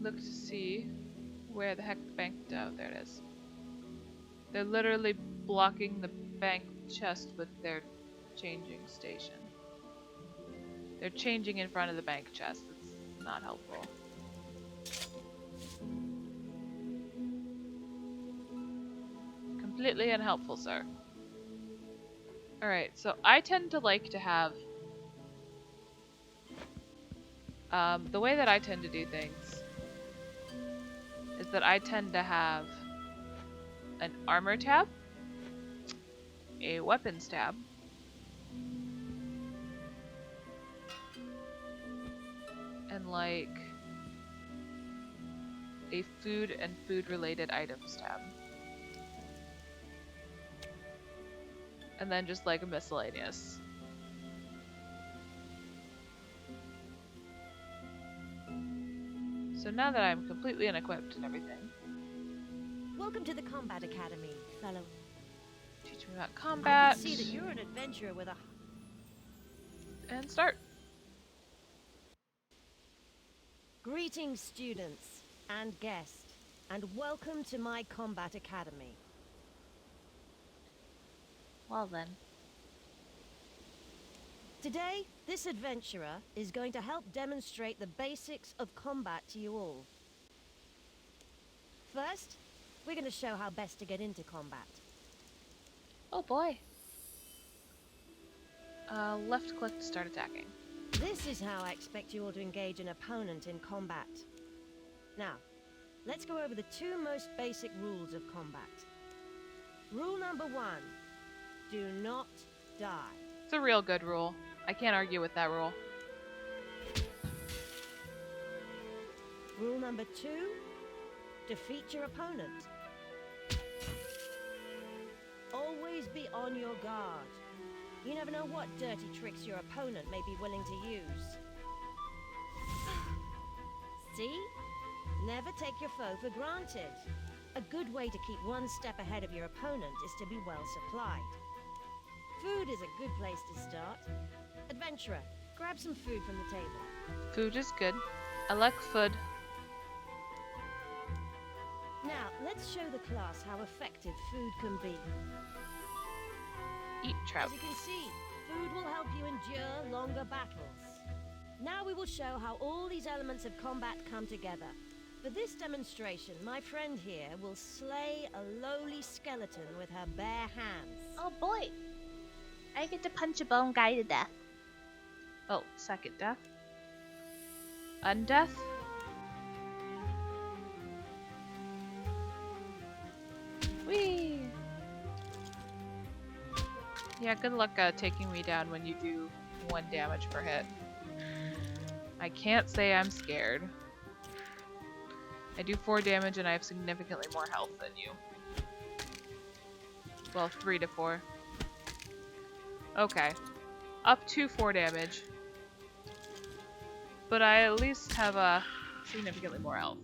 Look to see where the heck the bank... Oh, there it is. They're literally blocking the bank chest with their changing station. They're changing in front of the bank chest. It's not helpful. Completely unhelpful, sir. Alright, so I tend to like to have... the way that I tend to do things is that I tend to have an armor tab, a weapons tab, and like a food and food related items tab. And then just like a miscellaneous. So now that I'm completely unequipped and everything. Welcome to the Combat Academy, fellow. Teach me about combat. I can see that you're an adventurer with a... And start. Greetings, students and guests, and welcome to my Combat Academy. Well then. Today, this adventurer is going to help demonstrate the basics of combat to you all. First, we're going to show how best to get into combat. Oh boy. Left click to start attacking. This is how I expect you all to engage an opponent in combat. Now, let's go over the two most basic rules of combat. Rule number 1, do not die. It's a real good rule. I can't argue with that rule. Rule number 2, defeat your opponent. Always be on your guard. You never know what dirty tricks your opponent may be willing to use. See? Never take your foe for granted. A good way to keep one step ahead of your opponent is to be well supplied. Food is a good place to start. Adventurer, grab some food from the table. Food is good. I like food. Now, let's show the class how effective food can be. Eat trout. As you can see, food will help you endure longer battles. Now we will show how all these elements of combat come together. For this demonstration, my friend here will slay a lowly skeleton with her bare hands. Oh boy! I get to punch a bone guy to death. Well, second death. Undeath. Whee! Yeah, good luck taking me down when you do 1 damage per hit. I can't say I'm scared. I do 4 damage and I have significantly more health than you. Well, 3 to 4. Okay. Up to 4 damage. But I at least have significantly more health.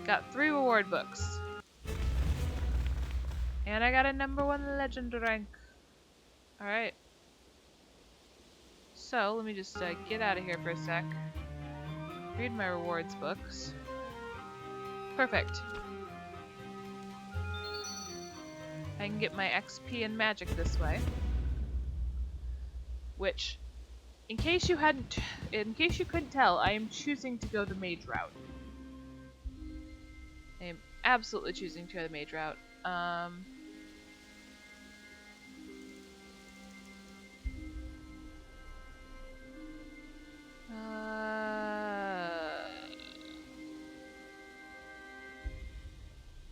Got 3 reward books. And I got a #1 legend rank. Alright. So, let me just get out of here for a sec. Read my rewards books. Perfect. I can get my XP and magic this way. Which, in case you couldn't tell, I am choosing to go the mage route. I am absolutely choosing to go the mage route.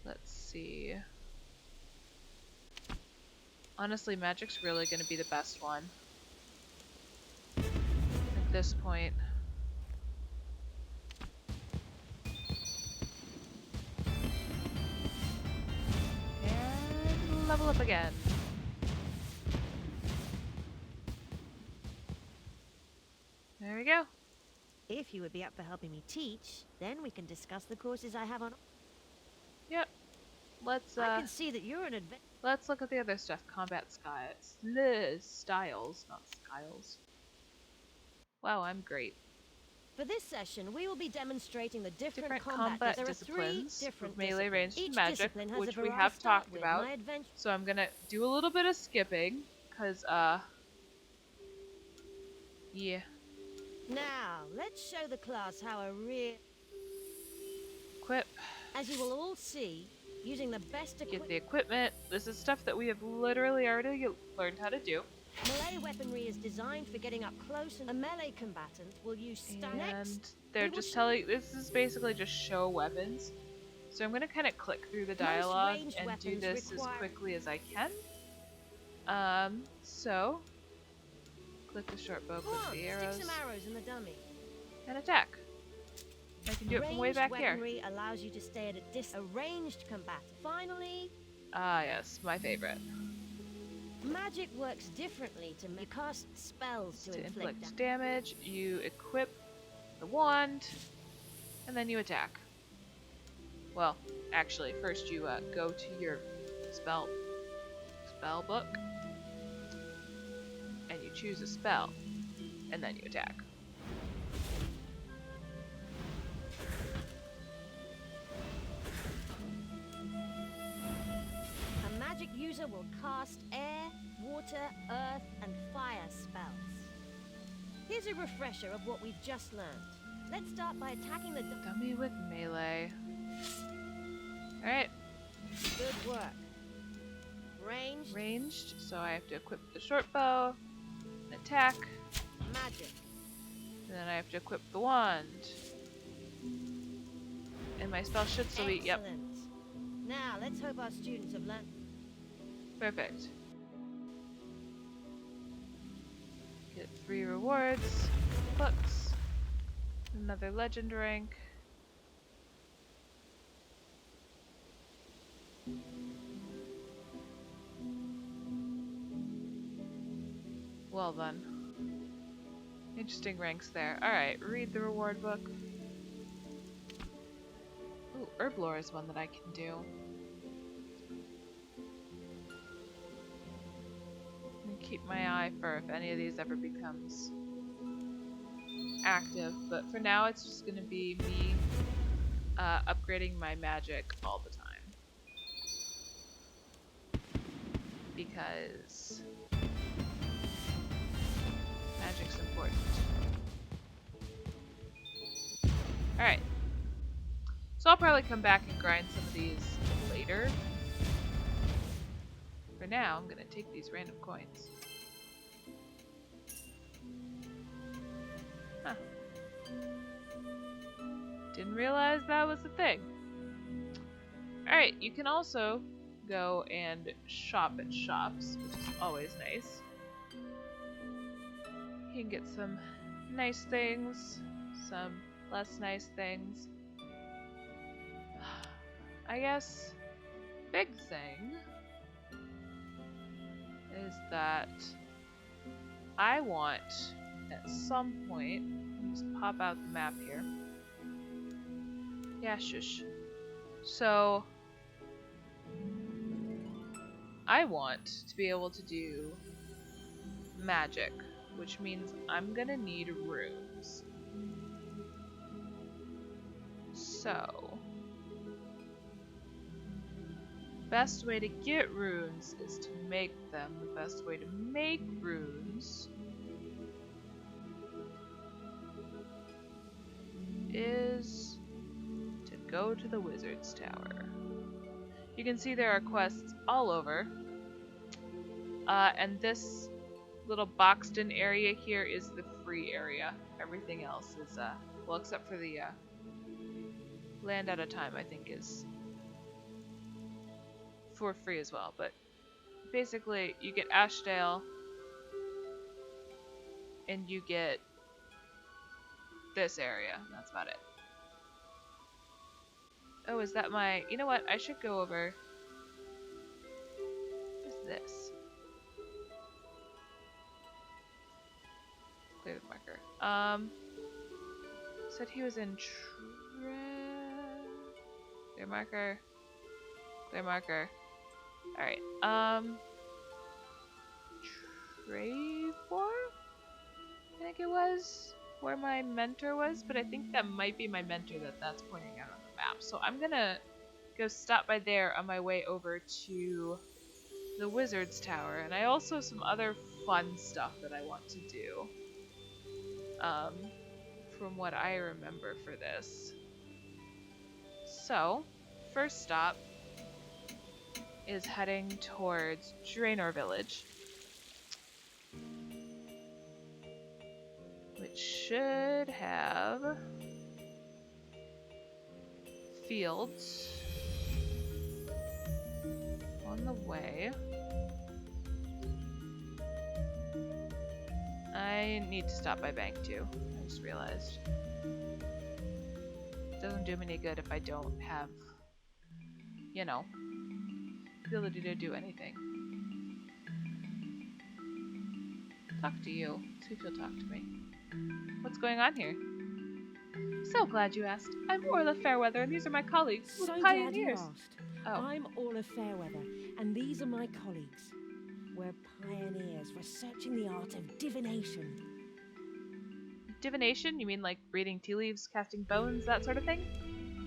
Let's see. Honestly, magic's really going to be the best one at this point. And level up again. There we go. If you would be up for helping me teach, then we can discuss the courses I have on. Yep. Let's I can see that you're an adventurer. let's look at the other stuff. Combat styles, not styles. Wow, I'm great. For this session, we will be demonstrating the different combat There are disciplines, 3 different melee, disciplines. ranged, and Each magic, discipline has which a we variety have to start talked with. about. My adventure. So I'm gonna do a little bit of skipping, cause yeah. Now, let's show the class how a real. Equip. As you will all see, using the best Get the equipment. This is stuff that we have literally already learned how to do. melee weaponry is designed for getting up close, and a melee combatant will use stun. And Next, they're we will just telling. This is basically just show weapons. So I'm gonna kind of click through the dialogue ranged and do weapons this require- as quickly as I can. So click the short bow, Come click on, the stick arrows, some arrows in the dummy. and attack. I can do it from way Ranged back here. weaponry allows you to stay at a ranged combatant. Finally, Ah, yes, my favorite. magic works differently to cast spells to inflict damage. damage, you equip the wand, and then you attack. Well, actually, first you go to your spell book, and you choose a spell, and then you attack. A magic user will cast air, water, earth, and fire spells. Here's a refresher of what we've just learned. Let's start by attacking the Dummy with melee. Alright. Good work. Ranged. Ranged, so I have to equip the short bow, and attack, Magic. and then I have to equip the wand. And my spell should still be, yep. Excellent. Now, let's hope our students have learned. Perfect. Get 3 rewards, books, another legend rank. Well then. Interesting ranks there. Alright, read the reward book. Ooh, herb lore is one that I can do. Keep my eye for if any of these ever becomes active, but for now it's just going to be me upgrading my magic all the time because magic's important. Alright, so I'll probably come back and grind some of these later. For now, I'm gonna take these random coins. Huh. Didn't realize that was a thing. Alright, you can also go and shop at shops, which is always nice. You can get some nice things, some less nice things. I guess big thing is that I want at some point, just pop out the map here. Yeah, shush. So I want to be able to do magic, which means I'm gonna need runes. So best way to get runes is to make them. The best way to make runes is to go to the Wizard's Tower. You can see there are quests all over. And this little boxed in area here is the free area. Everything else is, well, except for the Land Out of Time, I think is for free as well, but basically you get Ashdale and you get this area. That's about it. Oh, is that my... You know what? I should go over... What is this? Clear the marker. Said he was in Clear marker. Clear marker. Alright, Trevor? I think it was where my mentor was, but I think that might be my mentor that's pointing out on the map. So I'm gonna go stop by there on my way over to the Wizard's Tower, and I also have some other fun stuff that I want to do. From what I remember for this. So, first stop is heading towards Draenor Village, which should have fields on the way. I need to stop by bank too, I just realized. It doesn't do me any good if I don't have, you know, ability to do anything. Talk to you. See if you'll talk to me. What's going on here? So glad you asked. I'm Orla Fairweather, and these are my colleagues, So the glad you pioneers. asked. Oh, I'm Orla Fairweather, and these are my colleagues. We're pioneers researching the art of divination. divination? You mean like reading tea leaves, casting bones, that sort of thing?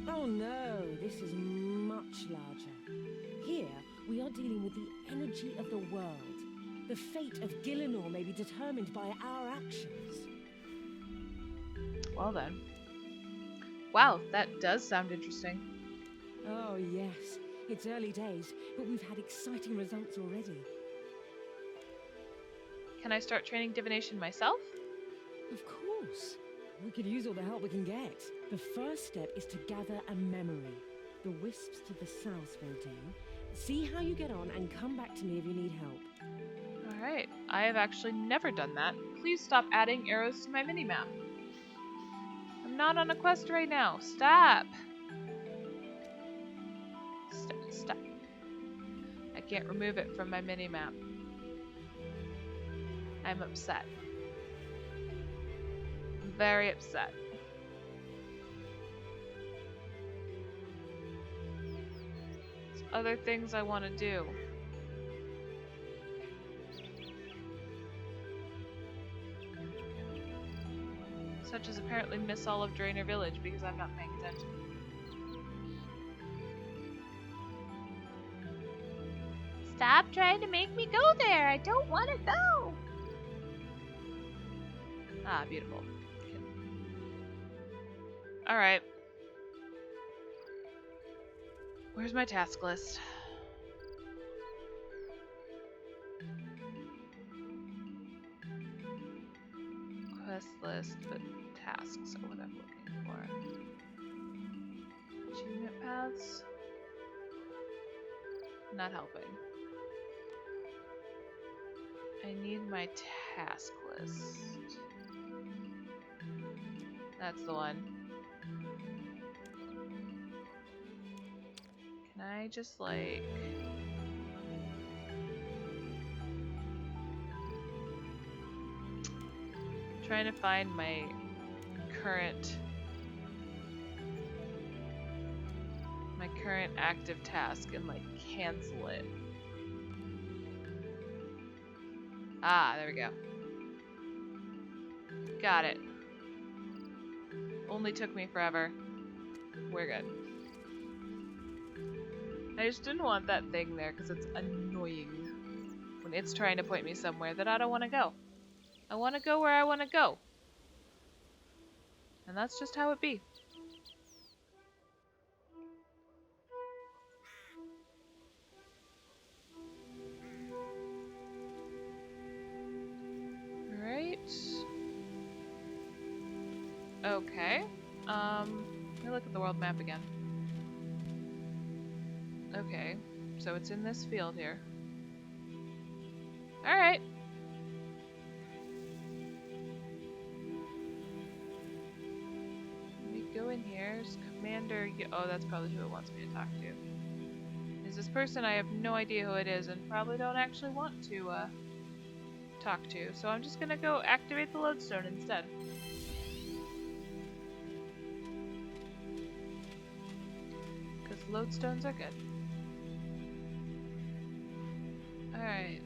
Oh no, this is much larger. Here, we are dealing with the energy of the world. The fate of Gillinor may be determined by our actions. Well then. Wow, that does sound interesting. Oh, yes. It's early days, but we've had exciting results already. Can I start training divination myself? Of course. We could use all the help we can get. The first step is to gather a memory. The wisps to the south will do. See how you get on and come back to me if you need help. Alright, I have actually never done that. Please stop adding arrows to my minimap. I'm not on a quest right now. Stop! Stop. I can't remove it from my minimap. I'm upset. I'm very upset. There's other things I want to do. Such as apparently miss all of Draenor Village because I'm not paying attention. Stop trying to make me go there. I don't want to go. Ah, beautiful. Alright. Where's my task list? Quest list, but tasks are what I'm looking for. Achievement paths? Not helping. I need my task list. That's the one. Can I just like... trying to find my current active task and like cancel it. Ah, there we go. Got it. Only took me forever. We're good. I just didn't want that thing there because it's annoying when it's trying to point me somewhere that I don't want to go. I want to go where I want to go. And that's just how it be. Alright. Okay. Let me look at the world map again. Okay. So it's in this field here. Alright. Go in here. Is Commander... Oh, that's probably who it wants me to talk to. Is this person? I have no idea who it is and probably don't actually want to talk to. So I'm just gonna go activate the lodestone instead. Because lodestones are good. Alright.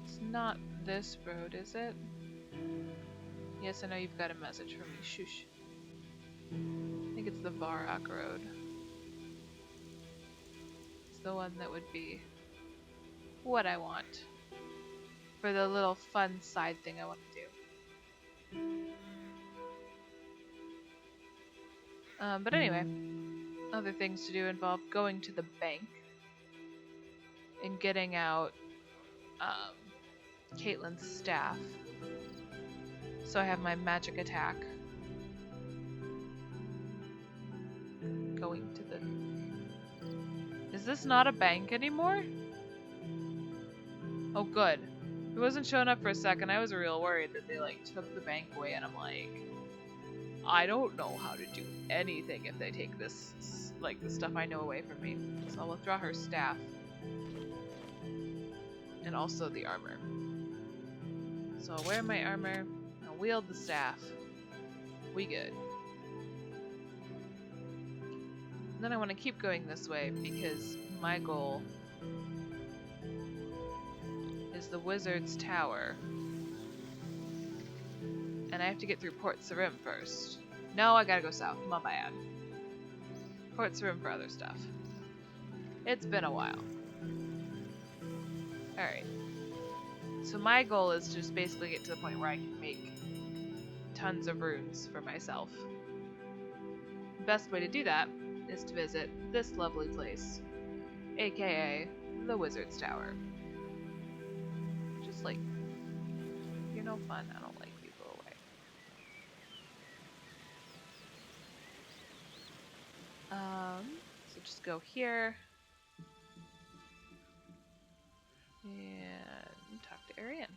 It's not this road, is it? Yes, I know you've got a message for me. Shush. I think it's the Varrock Road. It's the one that would be what I want for the little fun side thing I want to do. But anyway, other things to do involve going to the bank and getting out Caitlyn's staff. So I have my magic attack. Going to the... Is this not a bank anymore? Oh good. It wasn't showing up for a second. I was real worried that they like took the bank away and I'm like... I don't know how to do anything if they take this, like the stuff I know away from me. So I'll withdraw her staff. And also the armor. So I'll wear my armor. Wield the staff. We good. And then I want to keep going this way because my goal is the Wizard's Tower. And I have to get through Port Sarim first. No, I gotta go south. My bad. Port Sarim for other stuff. It's been a while. Alright. So my goal is to just basically get to the point where I can make tons of runes for myself. The best way to do that is to visit this lovely place, aka the Wizard's Tower. Just like, you're no fun, I don't like you, go away. So just go here. And talk to Ariane.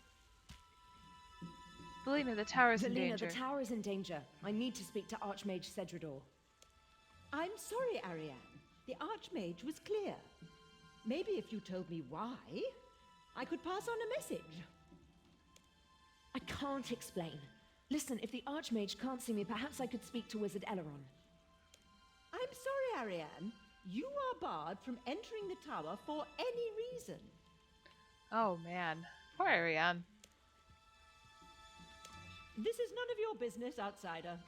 Valina, the tower's in Valina, danger. the tower is in danger. I need to speak to Archmage Cedrador. I'm sorry, Ariane. The Archmage was clear. Maybe if you told me why, I could pass on a message. I can't explain. Listen, if the Archmage can't see me, perhaps I could speak to Wizard Eleron. I'm sorry, Ariane. You are barred from entering the tower for any reason. Oh man, poor Ariane. This is none of your business, outsider.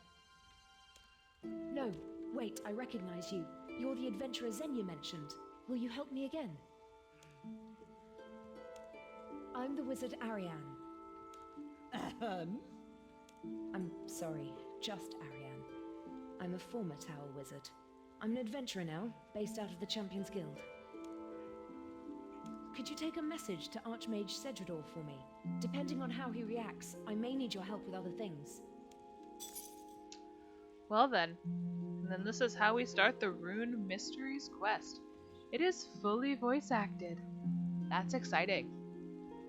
No, wait, I recognize you. You're the adventurer Xenia mentioned. Will you help me again? I'm the wizard Ariane. I'm sorry, just Ariane. I'm a former tower wizard. I'm an adventurer now, based out of the Champions Guild. Could you take a message to Archmage Cedrador for me? Depending on how he reacts, I may need your help with other things. Well then. And then this is how we start the Rune Mysteries quest. It is fully voice acted. That's exciting.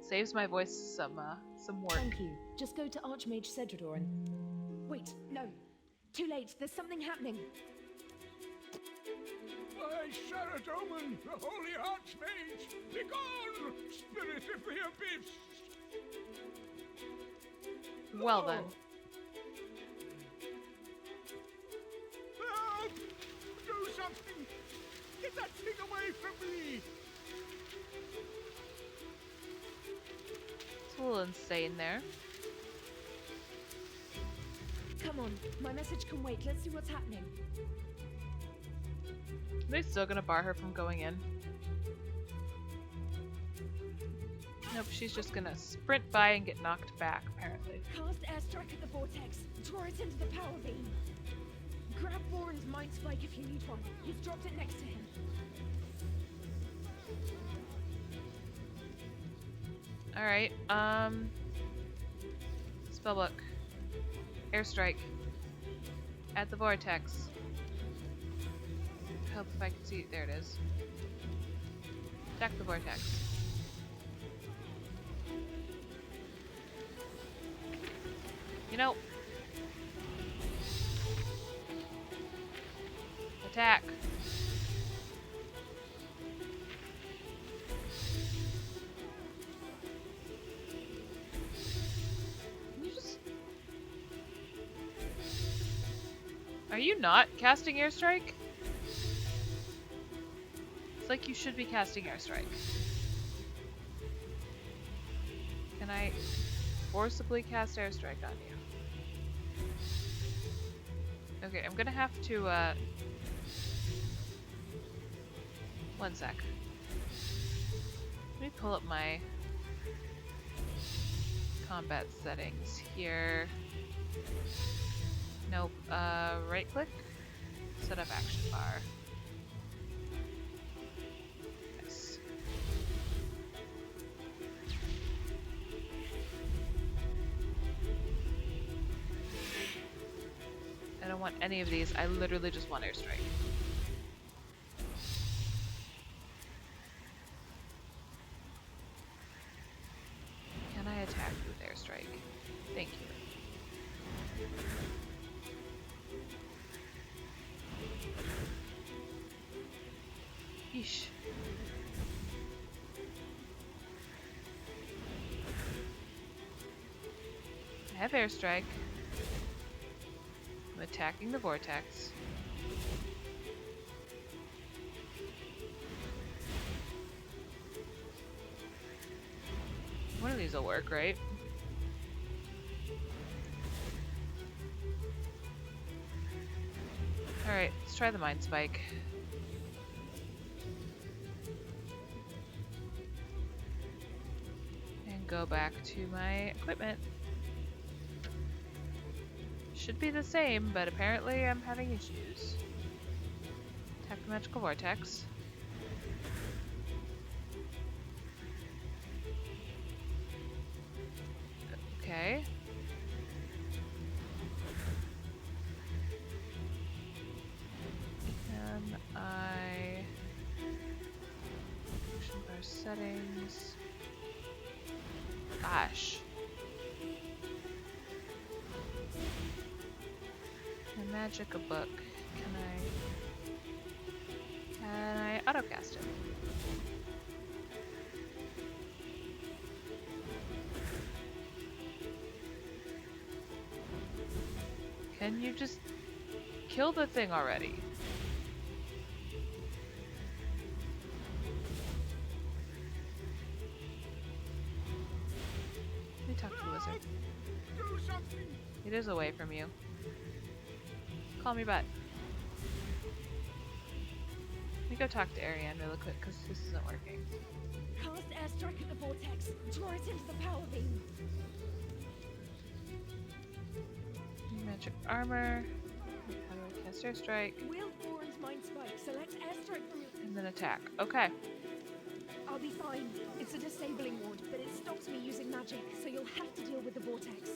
Saves my voice some work. Thank you. Just go to Archmage Cedrador and... Wait, no. Too late. There's something happening. By Sharadoman, the Holy Archmage! Begone, spirit of the abyss! Well then. Help! Do something! Get that thing away from me! It's a little insane there. Come on. My message can wait. Let's see what's happening. Are they still gonna bar her from going in? Nope, she's just gonna sprint by and get knocked back, apparently. Cast airstrike at the vortex. Draw it into the power beam. Grab Warren's mind spike if you need one. He's dropped it next to him. Alright, spellbook. Airstrike. At the vortex. Help if I can see. There it is. Attack the vortex. You know. Attack. Can you just... Are you not casting airstrike? It's like you should be casting airstrike. Can I forcibly cast airstrike on you? Okay, I'm gonna have to, one sec. Let me pull up my combat settings here. Nope, right click, set up action bar. Yes. I don't want any of these, I literally just want airstrike. Can I attack with airstrike? Thank you. Yeesh. I have airstrike. I'm attacking the vortex. One of these will work, right? Alright, let's try the mind spike. go back to my equipment. Should be the same, but apparently I'm having issues. Attack the magical vortex. Okay. Can I action bar settings? Gosh. Can I magic a book? Can I autocast it? Can you just kill the thing already? Let me talk to the wizard. Do something! It is away from you. Call me back. Let me go talk to Ariane really quick because this isn't working. Cast airstrike at the vortex. Draw it into the power beam. Magic armor. How do I cast airstrike? Wield Oran's mind spike. Select airstrike from your... And then attack. Okay. I'll be fine. It's a disabling ward, but it stops me using magic, so you'll have to deal with the vortex.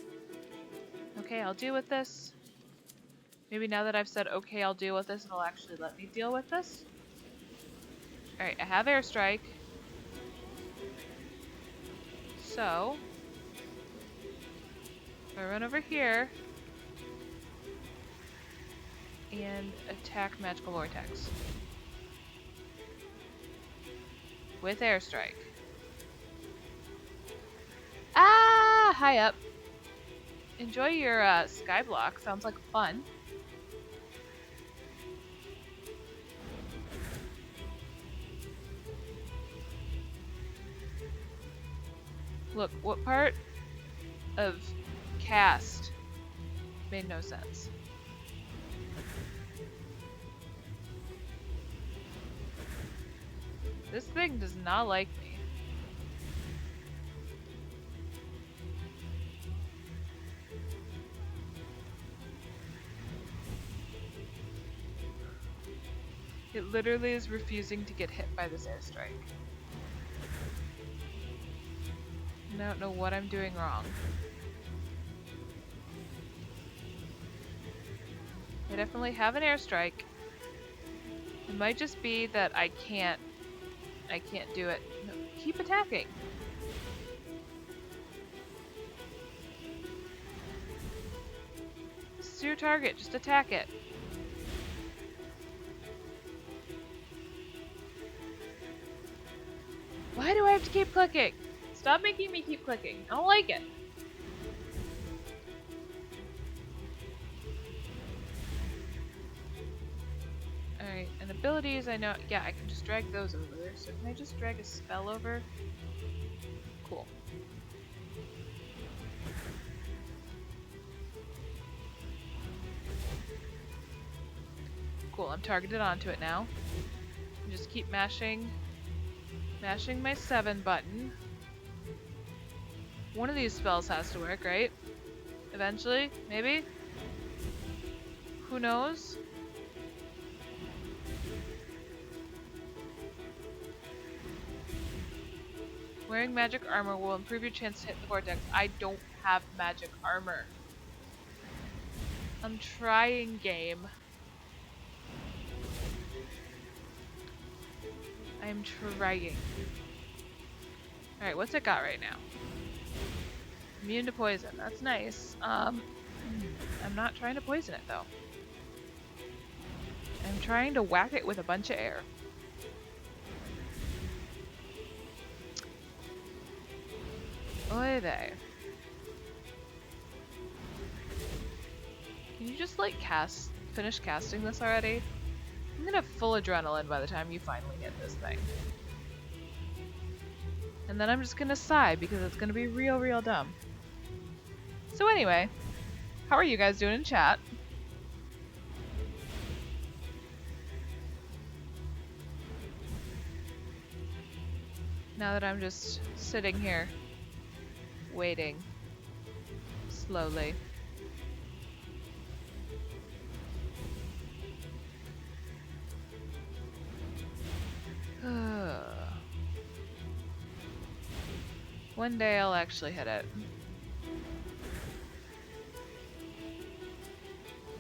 Okay, I'll deal with this. Maybe now that I've said okay, I'll deal with this, it'll actually let me deal with this. Alright, I have airstrike. So, if I run over here and attack magical vortex with airstrike. Ah, high up. Enjoy your skyblock. Sounds like fun. Look, what part of cast made no sense? This thing does not like me. It literally is refusing to get hit by this airstrike. I don't know what I'm doing wrong. I definitely have an airstrike. It might just be that I can't do it. No, keep attacking. This is your target, just attack it. Why do I have to keep clicking? Stop making me keep clicking. I don't like it. Alright, and abilities I know. Yeah, I can just drag those over there. So can I just drag a spell over? Cool. Cool, I'm targeted onto it now. Just keep mashing my 7 button. One of these spells has to work, right? Eventually, maybe? Who knows? Wearing magic armor will improve your chance to hit the vortex. I don't have magic armor. I'm trying, game. I'm trying. Alright, what's it got right now? Immune to poison. That's nice. I'm not trying to poison it, though. I'm trying to whack it with a bunch of air. Oy vey. Can you just, like, finish casting this already? I'm gonna have full adrenaline by the time you finally hit this thing. And then I'm just gonna sigh because it's gonna be real, real dumb. So anyway, how are you guys doing in chat? Now that I'm just sitting here waiting slowly. One day I'll actually head out.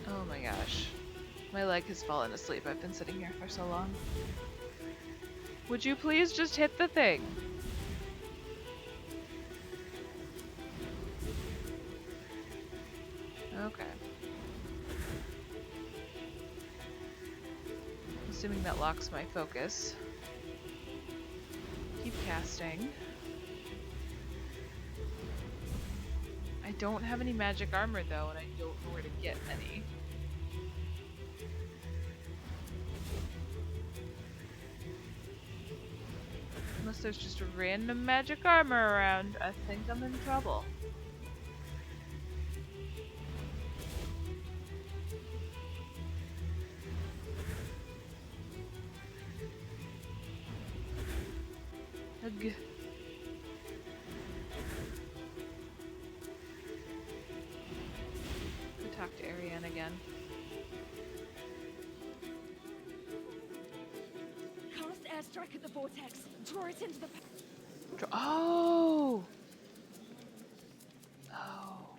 Oh my gosh. My leg has fallen asleep. I've been sitting here for so long. Would you please just hit the thing? Okay. Assuming that locks my focus. Keep casting. I don't have any magic armor though, and I don't know where to get any. Unless there's just a random magic armor around, I think I'm in trouble. Ugh. Talk to Ariane again. Cast airstrike at the vortex. Draw it into the. Oh! Oh.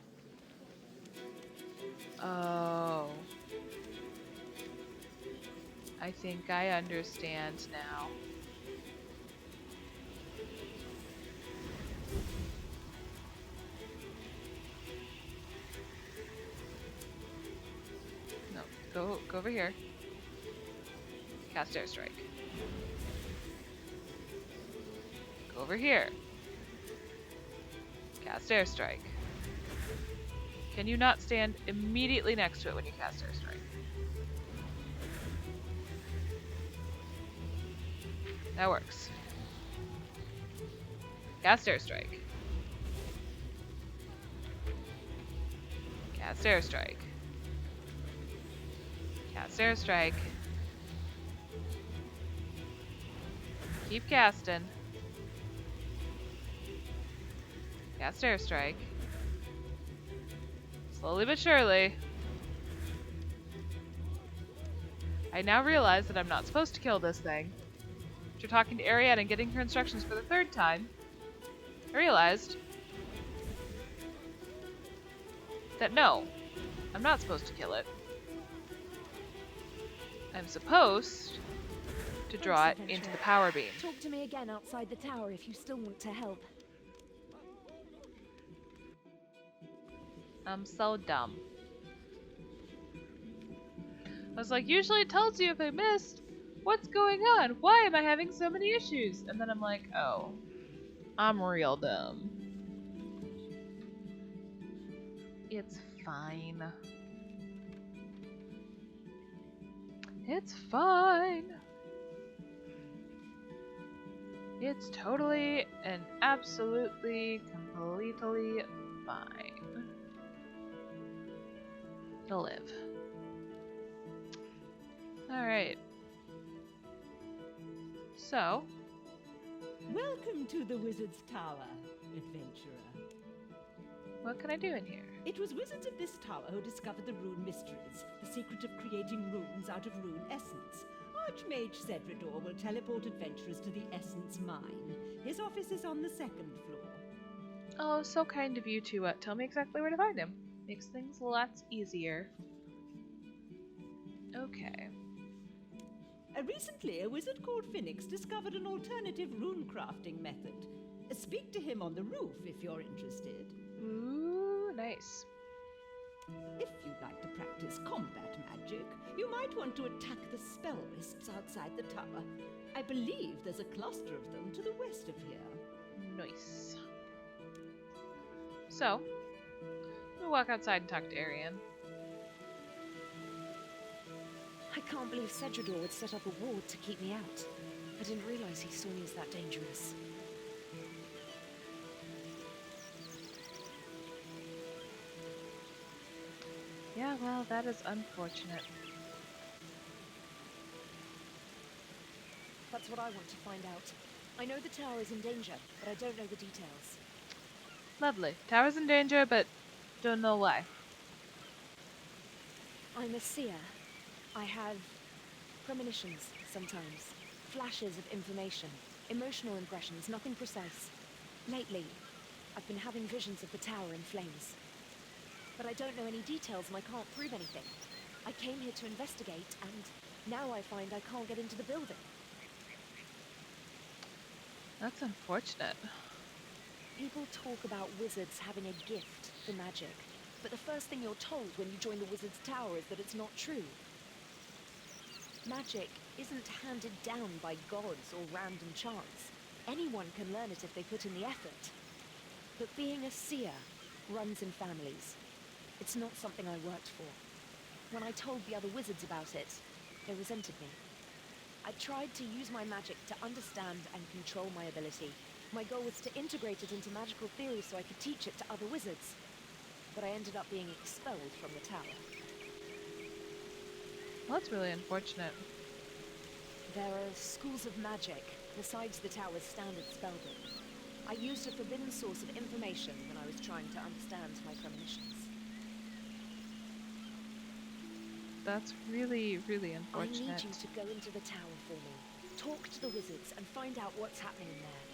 Oh. I think I understand now. Go over here. Cast airstrike. Go over here. Cast airstrike. Can you not stand immediately next to it when you cast airstrike? That works. Cast airstrike. Cast airstrike. Cast airstrike. Keep casting. Cast airstrike. Slowly but surely. I now realize that I'm not supposed to kill this thing. After talking to Ariane and getting her instructions for the third time, I realized that no, I'm not supposed to kill it. I'm supposed to draw it into the power beam. Talk to me again outside the tower if you still want to help. I'm so dumb. I was like, usually it tells you if I missed. What's going on? Why am I having so many issues? And then I'm like, oh, I'm real dumb. It's fine. It's fine. It's totally and absolutely, completely fine. It'll live. Alright. So. Welcome to the Wizard's Tower, adventurer. What can I do in here? It was wizards of this tower who discovered the rune mysteries, the secret of creating runes out of rune essence. Archmage Cedridor will teleport adventurers to the Essence Mine. His office is on the 2nd floor. Oh, so kind of you to tell me exactly where to find him. Makes things lots easier. Okay. Recently, a wizard called Phoenix discovered an alternative rune crafting method. Speak to him on the roof if you're interested. Ooh, nice. If you'd like to practice combat magic, you might want to attack the spell lists outside the tower. I believe there's a cluster of them to the west of here. Nice. So, we'll walk outside and talk to Ariane. I can't believe Cedridor would set up a ward to keep me out. I didn't realize he saw me as that dangerous. Yeah, well, that is unfortunate. That's what I want to find out. I know the tower is in danger, but I don't know the details. Lovely. Tower's in danger, but don't know why. I'm a seer. I have premonitions sometimes. Flashes of information. Emotional impressions, nothing precise. Lately, I've been having visions of the tower in flames. But I don't know any details and I can't prove anything. I came here to investigate and now I find I can't get into the building. That's unfortunate. People talk about wizards having a gift for magic, but the first thing you're told when you join the wizard's tower is that it's not true. Magic isn't handed down by gods or random chance. Anyone can learn it if they put in the effort. But being a seer runs in families. It's not something I worked for. When I told the other wizards about it, they resented me. I tried to use my magic to understand and control my ability. My goal was to integrate it into magical theory so I could teach it to other wizards. But I ended up being expelled from the tower. Well, that's really unfortunate. There are schools of magic besides the tower's standard spellbook. I used a forbidden source of information when I was trying to understand my premonitions. That's really, really I unfortunate. need you to go into the tower for me. Talk to the wizards and find out what's happening in there.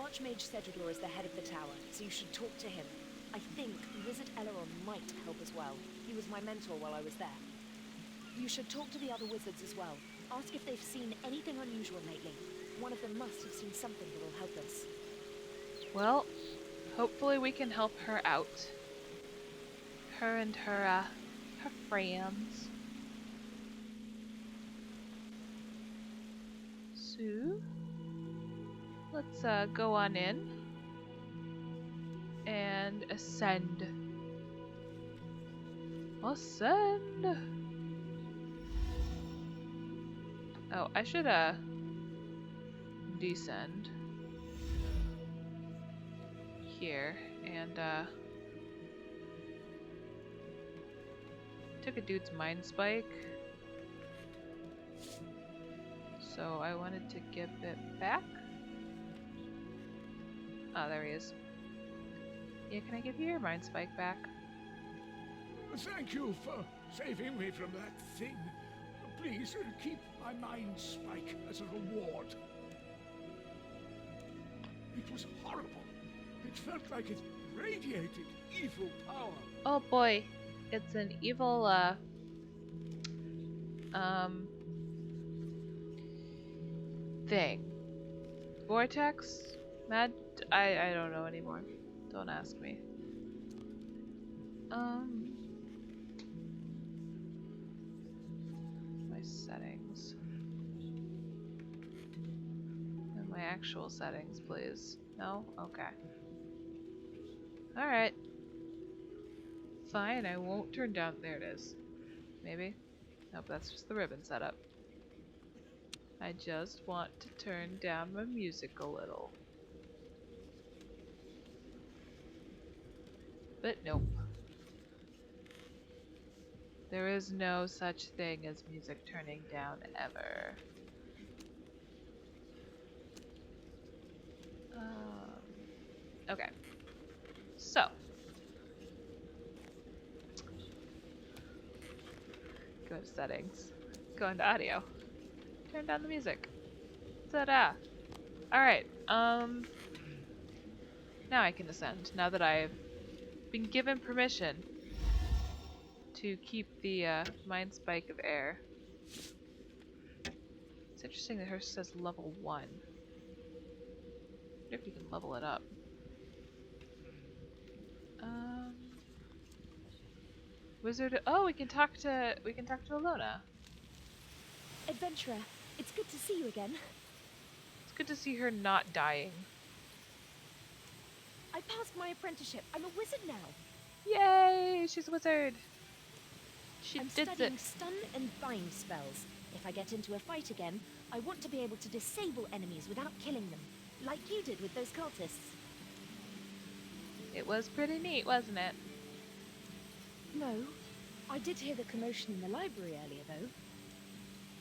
Archmage Cedridor is the head of the tower, so you should talk to him. I think Wizard Eleron might help as well. He was my mentor while I was there. You should talk to the other wizards as well. Ask if they've seen anything unusual lately. One of them must have seen something that will help us. Well, hopefully we can help her out. Her and her friends. So, let's go on in and ascend. Ascend! Oh, I should descend here and took a dude's mind spike, so I wanted to give it back. Oh, there he is. Yeah, can I give you your mind spike back? Thank you for saving me from that thing. Please keep my mind spike as a reward. It was horrible. It felt like it radiated evil power. Oh boy, it's an evil thing. Vortex? I don't know anymore. Don't ask me. My settings. And my actual settings, please. No? Okay. Alright. Fine, I won't turn down. There it is. Maybe? Nope, that's just the ribbon setup. I just want to turn down my music a little. But nope. There is no such thing as music turning down ever. Okay. So. Go to settings. Go into audio. Turn down the music. Ta-da! Alright, now I can ascend, now that I've been given permission to keep the mind spike of air. It's interesting that hers says level 1. I wonder if you can level it up. Wizard. Oh, we can talk to Alona. Adventurer, it's good to see you again. It's good to see her not dying. I passed my apprenticeship. I'm a wizard now. Yay! She's a wizard. I'm studying stun and bind spells. If I get into a fight again, I want to be able to disable enemies without killing them, like you did with those cultists. It was pretty neat, wasn't it? No, I did hear the commotion in the library earlier, though.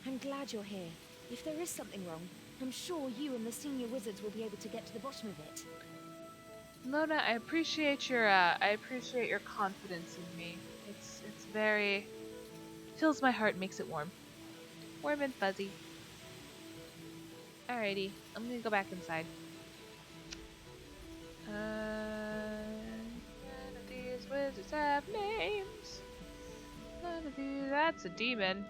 I'm glad you're here. If there is something wrong, I'm sure you and the senior wizards will be able to get to the bottom of it. Lona, I appreciate your confidence in me. It's very fills my heart, makes it warm. Warm and fuzzy. Alrighty, I'm gonna go back inside. None of these wizards have names. None of these. That's a demon.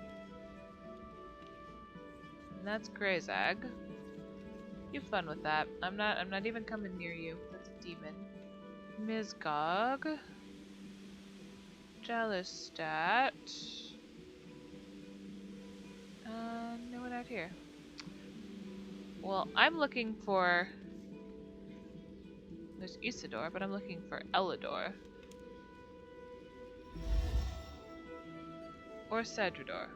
And that's Greyzag. You have fun with that. I'm not even coming near you. That's a demon. Mizgog. Jealous-stat. No one out here. Well, I'm looking for... There's Isidore, but I'm looking for Elidor. Or Cedridor.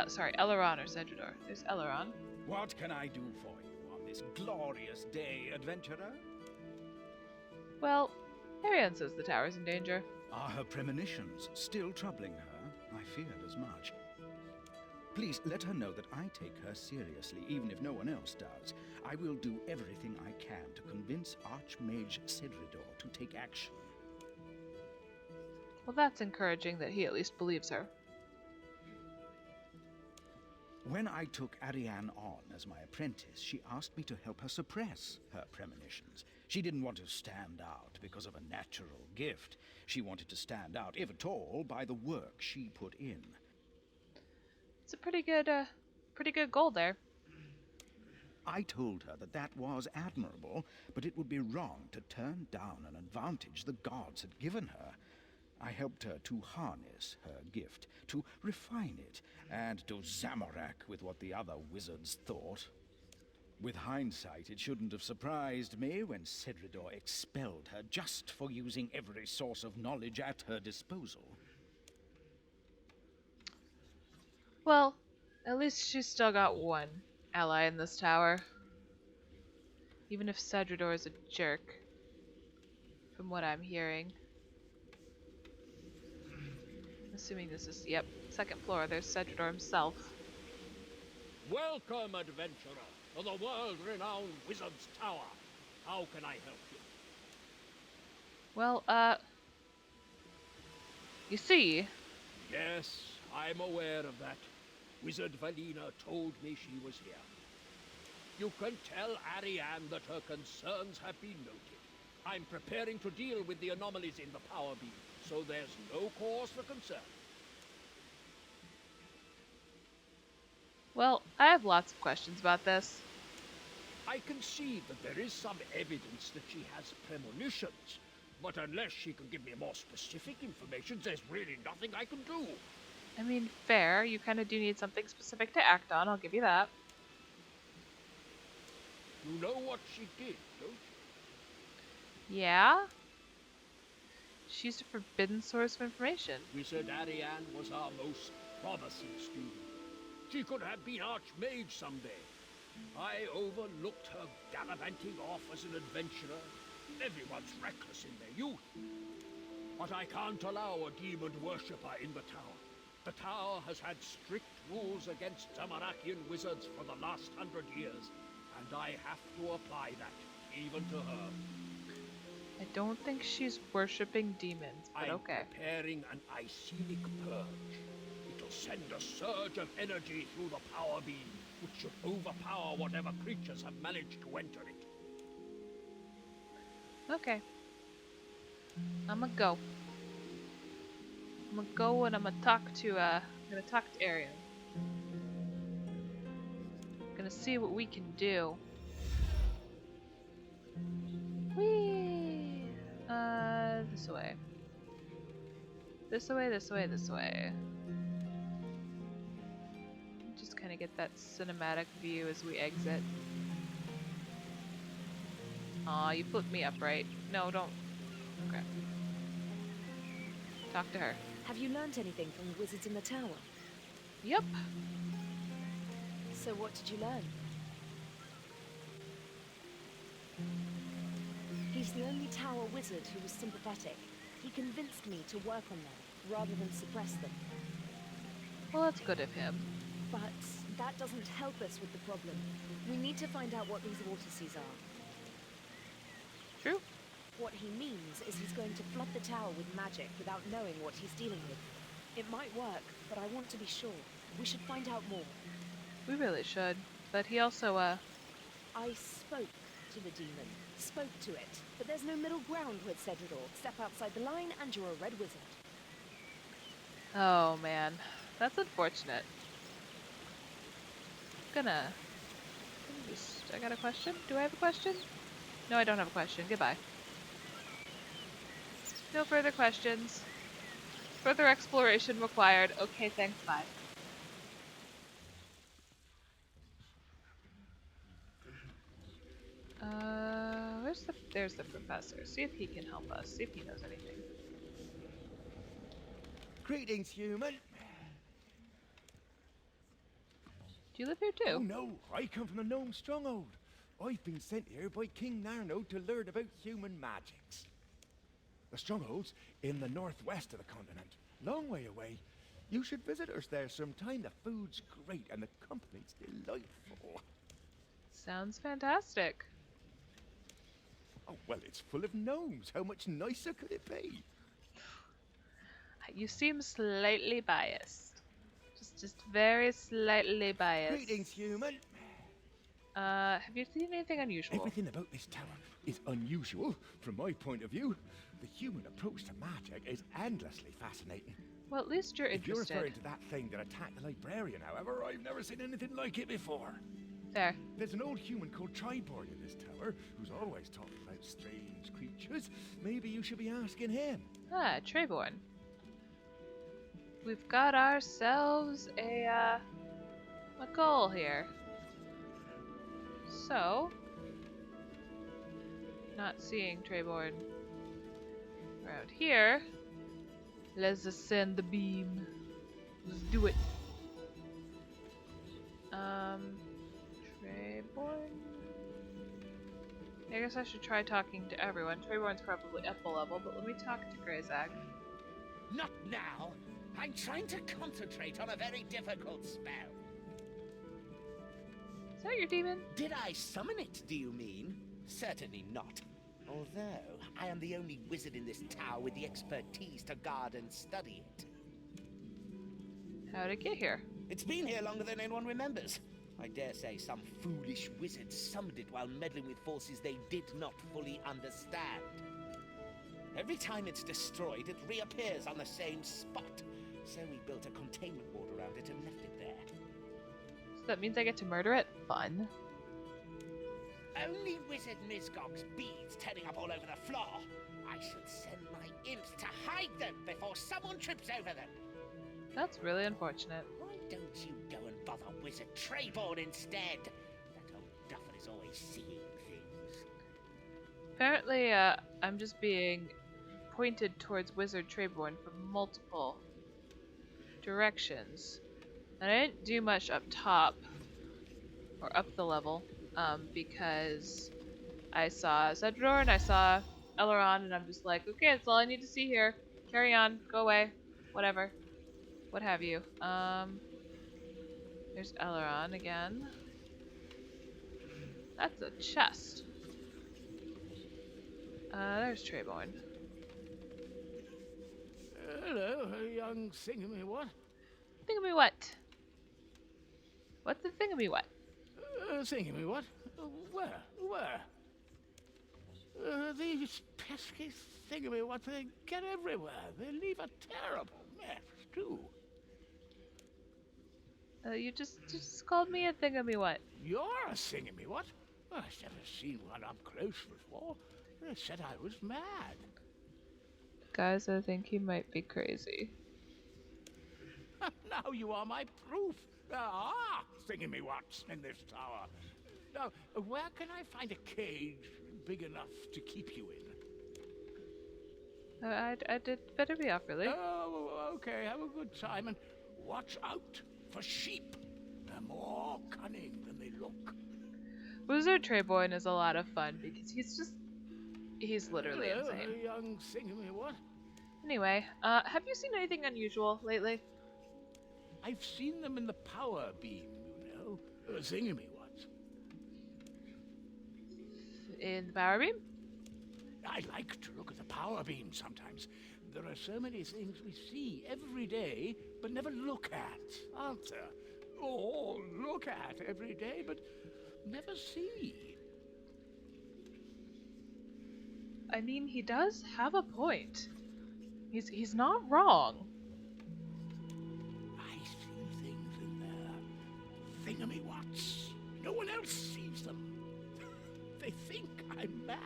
Sorry, Eleron or Cedridor. There's Eleron. What can I do for you on this glorious day, adventurer? Well, Ariane says the tower's in danger. Are her premonitions still troubling her? I feared as much. Please let her know that I take her seriously, even if no one else does. I will do everything I can to convince Archmage Cedridor to take action. Well, that's encouraging that he at least believes her. When I took Ariane on as my apprentice, she asked me to help her suppress her premonitions. She didn't want to stand out because of a natural gift. She wanted to stand out, if at all, by the work she put in. It's a pretty good goal there. I told her that that was admirable, but it would be wrong to turn down an advantage the gods had given her. I helped her to harness her gift, to refine it, and to Zamorak with what the other wizards thought. With hindsight, it shouldn't have surprised me when Cedridor expelled her just for using every source of knowledge at her disposal. Well, at least she's still got one ally in this tower. Even if Cedridor is a jerk, from what I'm hearing. Assuming this is, yep, second floor. There's Cedridor himself. Welcome, adventurer, to the world-renowned Wizard's Tower. How can I help you? Well, you see... Yes, I'm aware of that. Wizard Valina told me she was here. You can tell Ariane that her concerns have been noted. I'm preparing to deal with the anomalies in the power beam, so there's no cause for concern. Well, I have lots of questions about this. I can see that there is some evidence that she has premonitions, but unless she can give me more specific information, there's really nothing I can do. I mean, fair. You kind of do need something specific to act on, I'll give you that. You know what she did, don't you? Yeah? She's a forbidden source of information. Wizard Ariane was our most promising student. She could have been Archmage someday. I overlooked her gallivanting off as an adventurer. Everyone's reckless in their youth. But I can't allow a demon worshipper in the tower. The tower has had strict rules against Zamarakian wizards for the last 100 years, and I have to apply that, even to her. I don't think she's worshipping demons, but I'm okay. preparing an Icenic purge. It'll send a surge of energy through the power beam, which should overpower whatever creatures have managed to enter it. Okay. I'ma go. I'm gonna go and I'm gonna talk to Arian. Gonna see what we can do. Whee! This way. This way, this way, this way. Just kind of get that cinematic view as we exit. Aw, you flipped me up, right? No, don't. Okay. Talk to her. Have you learnt anything from the wizards in the tower? Yep. So what did you learn? He's the only tower wizard who was sympathetic. He convinced me to work on them, rather than suppress them. Well, that's good of him. But that doesn't help us with the problem. We need to find out what these vortices are. True. What he means is he's going to flood the tower with magic without knowing what he's dealing with. It might work, but I want to be sure. We should find out more. We really should. But he also, I spoke to the demon. Spoke to it. But there's no middle ground with Cedridor. Step outside the line and you're a red wizard. oh man. That's unfortunate. I got a question? Do I have a question? No, I don't have a question. Goodbye. No further questions. Further exploration required. Okay, thanks, bye. There's the professor. See if he can help us. See if he knows anything. Greetings, human. Do you live here too? Oh no, I come from the gnome stronghold. I've been sent here by King Narno to learn about human magics. The stronghold's in the northwest of the continent, long way away. You should visit us there sometime. The food's great and the company's delightful. Sounds fantastic. Oh, well, it's full of gnomes. How much nicer could it be? You seem slightly biased. Just very slightly biased. Greetings, human. Have you seen anything unusual? Everything about this tower is unusual from my point of view. The human approach to magic is endlessly fascinating. Well, at least you're If you're interested. referring to that thing that attacked the librarian, however, I've never seen anything like it before. There. There's an old human called Triborn in this tower who's always talking about strange creatures. Maybe you should be asking him. Ah, Treborn. We've got ourselves a goal here. So, not seeing Treborn around here, let's ascend the beam. Let's do it. Treborn? I guess I should try talking to everyone. Treborn's probably up a level, but let me talk to Greyzag. Not now. I'm trying to concentrate on a very difficult spell. Is that your demon? Did I summon it, do you mean? Certainly not. Although, I am the only wizard in this tower with the expertise to guard and study it. How'd it get here? It's been here longer than anyone remembers. I dare say some foolish wizard summoned it while meddling with forces they did not fully understand. Every time it's destroyed, it reappears on the same spot. So we built a containment wall around it and left it there. So that means I get to murder it? Fun. Only Wizard Mizgog's beads turning up all over the floor. I should send my imps to hide them before someone trips over them. That's really unfortunate. Why don't you go and bother Wizard Treborn instead? That old duffer is always seeing things. Apparently, I'm just being pointed towards Wizard Treborn from multiple directions. And I didn't do much up top, or up the level, because I saw Cedridor and I saw Elrond, and I'm just like, okay, that's all I need to see here. Carry on, go away, whatever, what have you. There's Elrond again. That's a chest. There's Treborn. Hello, young thingamy-what? Thingamy-what? What's the thingamy-what? Thingamy-what? Where? These pesky thingamy-what, they get everywhere. They leave a terrible mess, too. You just called me a thingamy-what? You're a thingamy-what? I've never seen one up close before. They said I was mad. Guys, I think he might be crazy. Now you are my proof. There are thingamy-whats in this tower. Now, where can I find a cage big enough to keep you in? I did better be off, really. Oh, okay. Have a good time and watch out for sheep. They're more cunning than they look. Wizard Treborn is a lot of fun because he's literally insane. Young thingamy-what? Anyway, have you seen anything unusual lately? I've seen them in the power beam, you know. Thingamy-whats. In the power beam? I like to look at the power beam sometimes. There are so many things we see every day, but never look at, aren't there? Or look at every day, but never see. I mean, he does have a point. He's not wrong. I see things in there. Thingamywats. No one else sees them. They think I'm mad.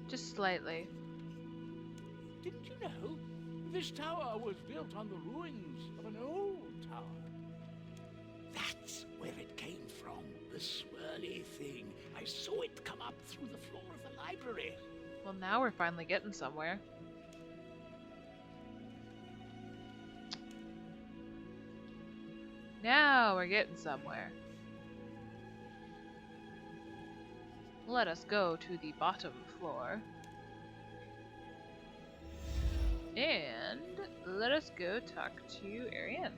Just slightly. Didn't you know? This tower was built on the ruins of an old tower. That's where it came from, the swirly thing. I saw it come up through the floor of the library. Well, now we're finally getting somewhere. Now we're getting somewhere. Let us go to the bottom floor. And let us go talk to Ariane.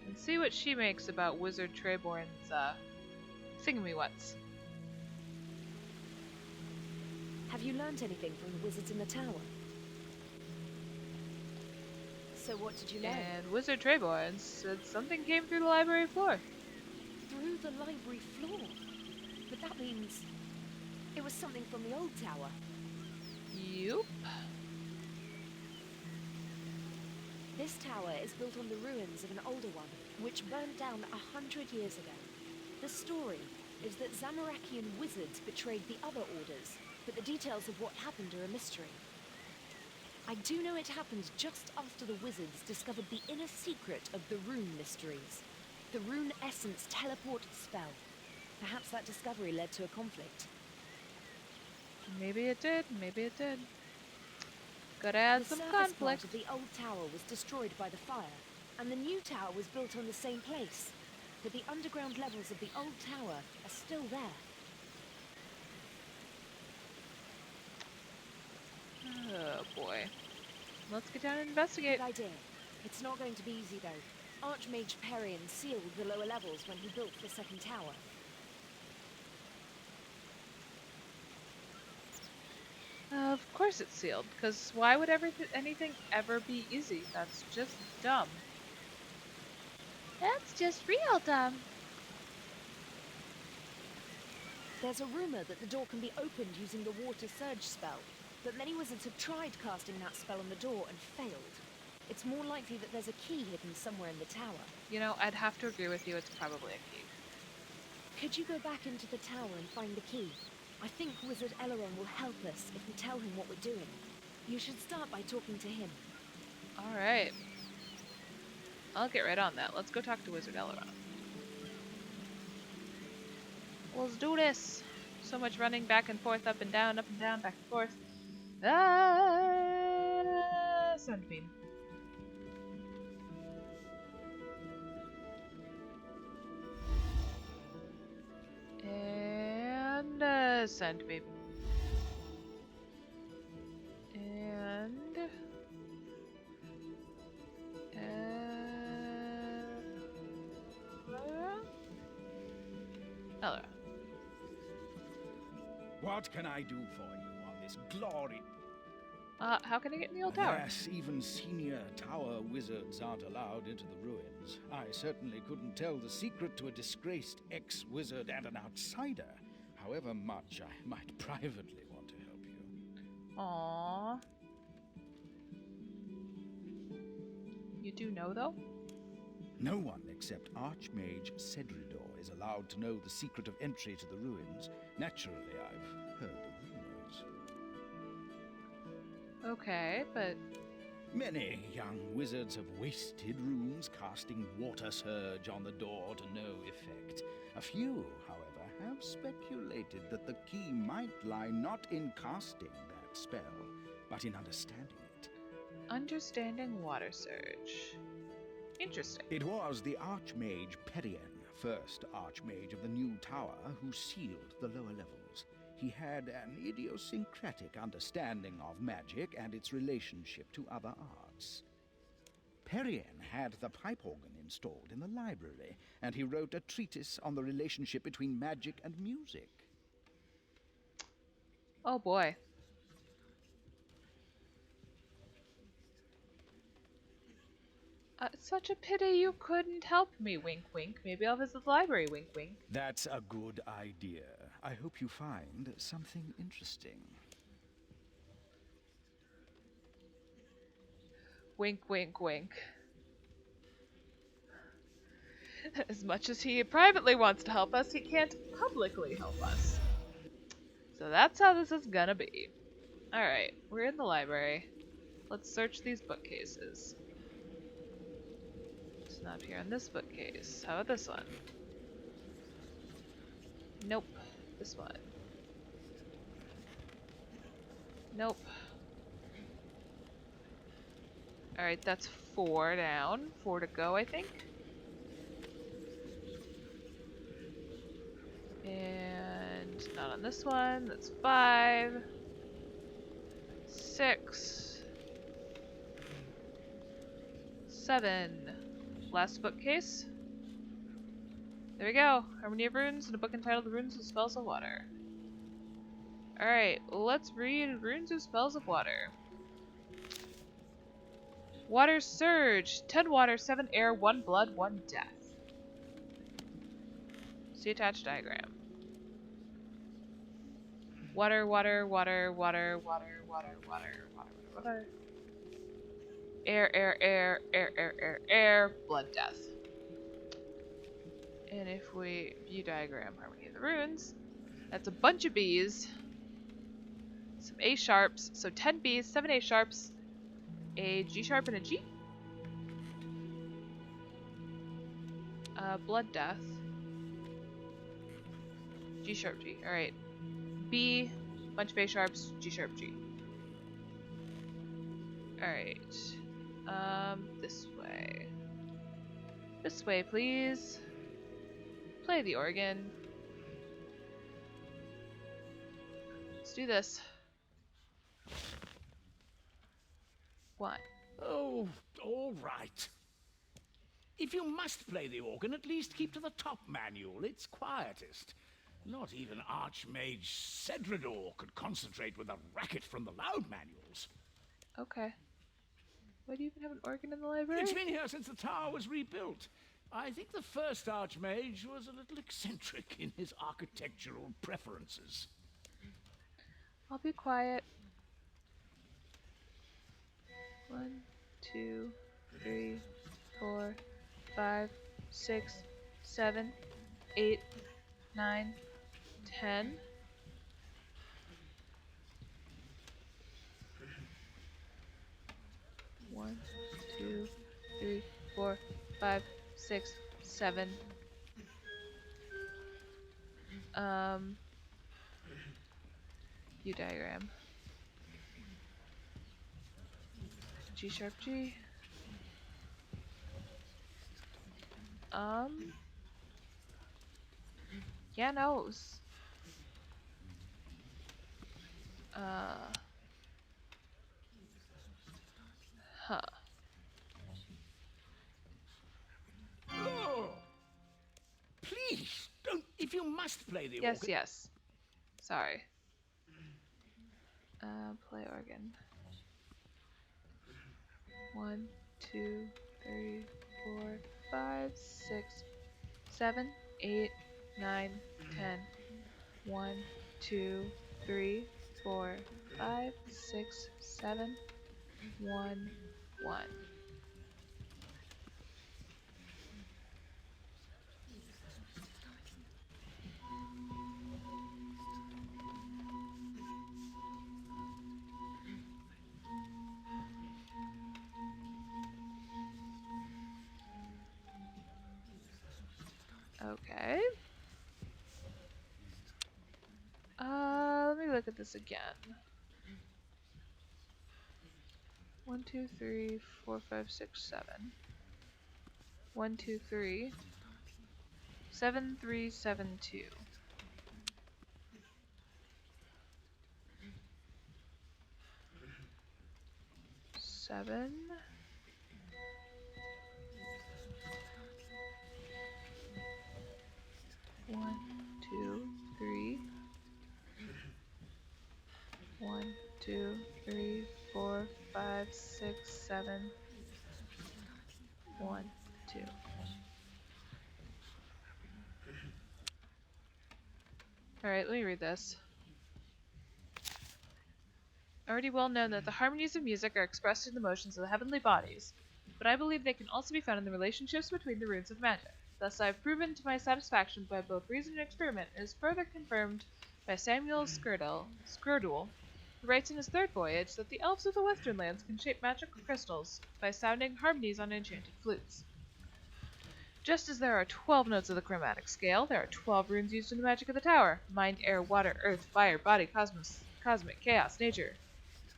And see what she makes about Wizard Treborn's, thingamywats. Have you learnt anything from the wizards in the tower? So what did you learn? And Wizard Treborn said something came through the library floor. Through the library floor? But that means it was something from the old tower. Yup. This tower is built on the ruins of an older one, which burned down 100 years ago. The story is that Zamorakian wizards betrayed the other orders, but the details of what happened are a mystery. I do know it happened just after the wizards discovered the inner secret of the rune mysteries. The rune essence teleport spell. Perhaps that discovery led to a conflict. Maybe it did, maybe it did. Gotta add some The surface part conflict. of the old tower was destroyed by the fire, and the new tower was built on the same place. But the underground levels of the old tower are still there. Oh boy. Let's get down and investigate. Good idea. It's not going to be easy though. Archmage Perian sealed the lower levels when he built the second tower. Of course it's sealed, because why would anything ever be easy? That's just dumb. That's just real dumb. There's a rumor that the door can be opened using the water surge spell, but many wizards have tried casting that spell on the door and failed. It's more likely that there's a key hidden somewhere in the tower. You know, I'd have to agree with you, it's probably a key. Could you go back into the tower and find the key? I think Wizard Eleron will help us if we tell him what we're doing. You should start by talking to him. Alright. I'll get right on that. Let's go talk to Wizard Eleron. Let's do this! So much running back and forth, up and down, back and forth. Ah! Sunbeam. And Sandbeam. And Hello. What can I do for you on this glory? How can I get in the old tower? Yes, even senior tower wizards aren't allowed into the ruins. I certainly couldn't tell the secret to a disgraced ex-wizard and an outsider, however much I might privately want to help you. Aww. You do know, though? No one except Archmage Cedridor is allowed to know the secret of entry to the ruins. Naturally, I've heard the rumors. Okay, but Many young wizards have wasted runes casting water surge on the door to no effect. A few, however, have speculated that the key might lie not in casting that spell, but in understanding it. understanding water surge. Interesting. It was the Archmage Perian, first Archmage of the new tower, who sealed the lower levels. He had an idiosyncratic understanding of magic and its relationship to other arts. Perian had the pipe organ installed in the library, and he wrote a treatise on the relationship between magic and music. Oh boy. It's such a pity you couldn't help me, wink wink. Maybe I'll visit the library, wink wink. That's a good idea. I hope you find something interesting. Wink wink wink. As much as he privately wants to help us, he can't publicly help us. So that's how this is gonna be. Alright, we're in the library. Let's search these bookcases. It's not here on this bookcase. How about this one? Nope. This one. Nope. Alright, that's 4 down. 4 to go, I think. And not on this one. That's 5. 6. 7. Last bookcase. There we go. Harmony of Runes and a book entitled The Runes of Spells of Water. Alright, let's read Runes of Spells of Water. Water Surge. 10 water, 7 air, 1 blood, 1 death. See attached diagram. Water, water, water, water, water, water, water, water, water. Air, air, air, air, air, air, air, blood, death. And if we view diagram Harmony of the Runes, that's a bunch of Bs, some A sharps, so 10 Bs, 7 A sharps, a G sharp and a G. Blood, death. G sharp, G. Alright. B, bunch of A sharps, G sharp, G. Alright. This way. This way, please. Play the organ. Let's do this. 1. Oh, all right. If you must play the organ, at least keep to the top manual. It's quietest. Not even Archmage Cedridor could concentrate with a racket from the loud manuals. Okay. Why do you even have an organ in the library? It's been here since the tower was rebuilt. I think the first Archmage was a little eccentric in his architectural preferences. I'll be quiet. 1, 2, 3, 4, 5, 6, 7, 8, 9, 10. One, 2, 3, 4, 5, 6, 7. View diagram. G sharp G. Yeah, knows. Huh. Oh! Please, don't. If you must play the Yes, organ. yes. Sorry. Play organ. 1, 2, 3, 4, 5, 6, 7, 8, 9, 10. 1, 2, 3, 4, 5, 6, 7, 1, 1. Okay. Let me look at this again. 1, 2, 3, 4, 5, 6, 7. 1, 2, 3. 7, 3, 7, 2. 7. 1, 2, 3. 1, 2, 3, 4, 5, 6, 7. 1, 2. Alright, let me read this. Already well known that the harmonies of music are expressed in the motions of the heavenly bodies, but I believe they can also be found in the relationships between the runes of magic. Thus I have proven to my satisfaction by both reason and experiment, and is further confirmed by Samuel Skurdule, who writes in his third voyage that the elves of the western lands can shape magical crystals by sounding harmonies on enchanted flutes. Just as there are 12 notes of the chromatic scale, there are 12 runes used in the magic of the tower: mind, air, water, earth, fire, body, cosmic, chaos, nature,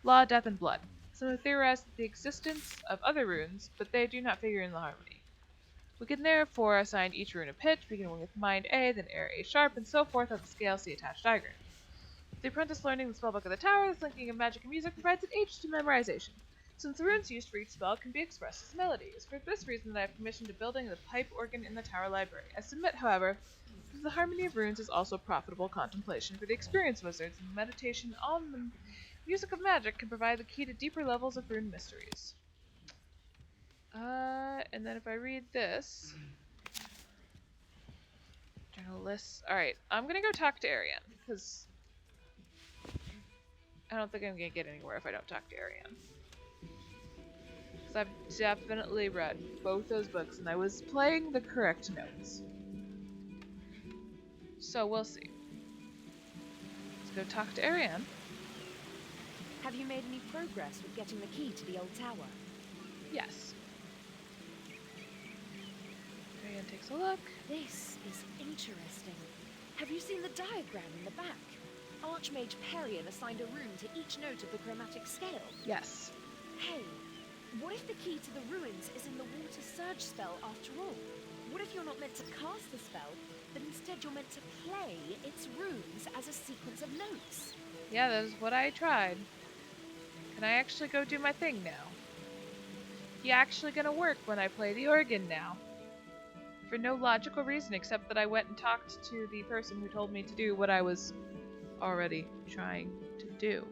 law, death, and blood. Some have theorized the existence of other runes, but they do not figure in the harmony. We can therefore assign each rune a pitch, beginning with mind A, then air A sharp, and so forth on the scale. See attached diagram. With the apprentice learning the spellbook of the tower, this linking of magic and music provides an aid to memorization, since the runes used for each spell can be expressed as melodies. For this reason that I have commissioned a building of the pipe organ in the tower library. I submit, however, that the harmony of runes is also profitable contemplation for the experienced wizards, and meditation on the music of magic can provide the key to deeper levels of rune mysteries. And then if I read this... Journal lists. Alright, I'm gonna go talk to Ariane, because I don't think I'm gonna get anywhere if I don't talk to Ariane. Because I've definitely read both those books, and I was playing the correct notes. So we'll see. Let's go talk to Ariane. Have you made any progress with getting the key to the old tower? Yes. Ariane takes a look. This is interesting. Have you seen the diagram in the back? Archmage Perian assigned a rune to each note of the chromatic scale. Yes. Hey, what if the key to the ruins is in the water surge spell after all? What if you're not meant to cast the spell, but instead you're meant to play its runes as a sequence of notes? Yeah, that is what I tried. Can I actually go do my thing now? You actually gonna work when I play the organ now? For no logical reason except that I went and talked to the person who told me to do what I was already trying to do.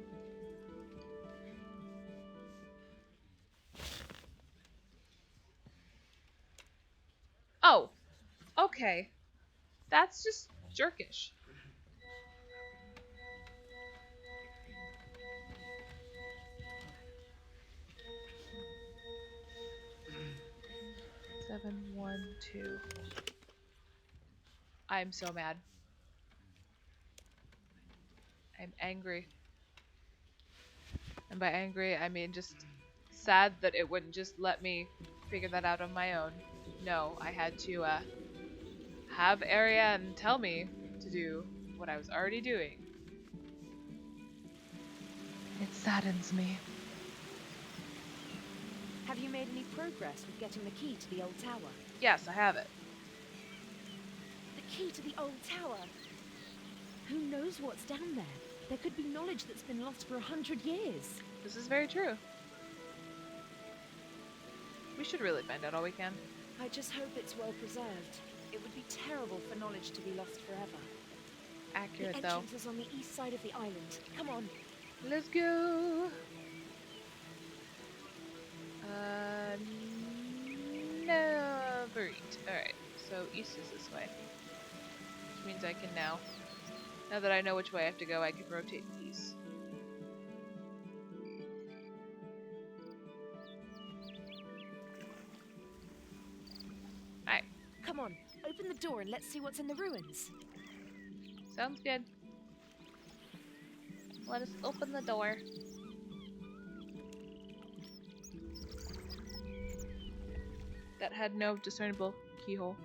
Oh, okay. That's just jerkish. Seven, 1, 2. I'm so mad. I'm angry. And by angry, I mean just sad that it wouldn't just let me figure that out on my own. No, I had to have Ariane tell me to do what I was already doing. It saddens me. Have you made any progress with getting the key to the old tower? Yes, I have it. The key to the old tower? Who knows what's down there? There could be knowledge that's been lost for 100 years. This is very true. We should really find out all we can. I just hope it's well preserved. It would be terrible for knowledge to be lost forever. Accurate, the though. entrance is on the east side of the island. Come on. Let's go. Never eat. Alright, so east is this way. Which means I can now that I know which way I have to go, I can rotate east. Alright. Come on, open the door and let's see what's in the ruins. Sounds good. Let us open the door. That had no discernible keyhole.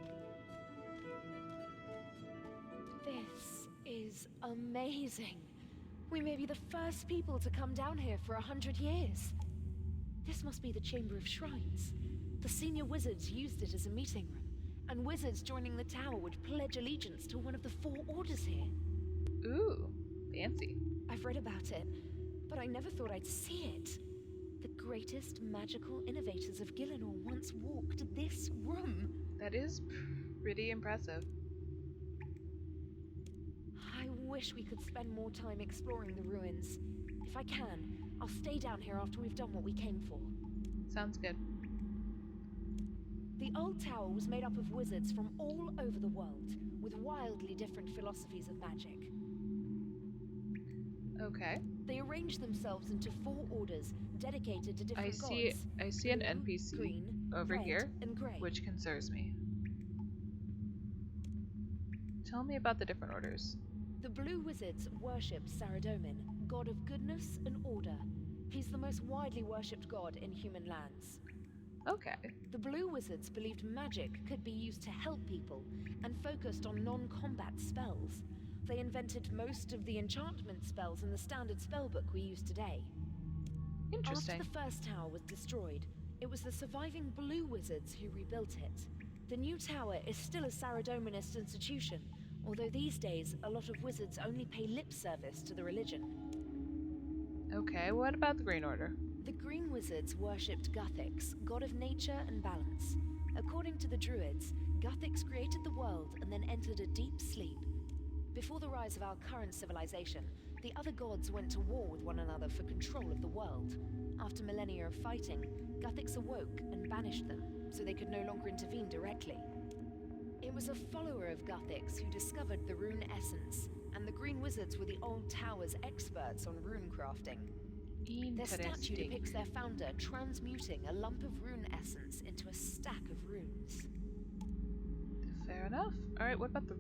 This is amazing. We may be the first people to come down here for 100 years. This must be the Chamber of Shrines. The senior wizards used it as a meeting room, and wizards joining the tower would pledge allegiance to one of the 4 orders here. Ooh, fancy. I've read about it, but I never thought I'd see it. The greatest magical innovators of Gielinor once walked this room. That is pretty impressive. I wish we could spend more time exploring the ruins. If I can, I'll stay down here after we've done what we came for. Sounds good. The old tower was made up of wizards from all over the world, with wildly different philosophies of magic. Okay. They arranged themselves into 4 orders dedicated to different gods. I see an Blue, NPC green, over red, here, and grey. which concerns me. Tell me about the different orders. The blue wizards worshipped Saradomin, god of goodness and order. He's the most widely worshipped god in human lands. Okay. The blue wizards believed magic could be used to help people and focused on non-combat spells. They invented most of the enchantment spells in the standard spellbook we use today. Interesting. After the first tower was destroyed, it was the surviving blue wizards who rebuilt it. The new tower is still a Saradominist institution, although these days a lot of wizards only pay lip service to the religion. Okay, what about the Green Order? The green wizards worshipped Guthix, god of nature and balance. According to the druids, Guthix created the world and then entered a deep sleep. Before the rise of our current civilization, the other gods went to war with one another for control of the world. After millennia of fighting, Guthix awoke and banished them, so they could no longer intervene directly. It was a follower of Guthix who discovered the rune essence, and the green wizards were the old tower's experts on rune crafting. Their statue depicts their founder transmuting a lump of rune essence into a stack of runes. Fair enough. Alright, what about the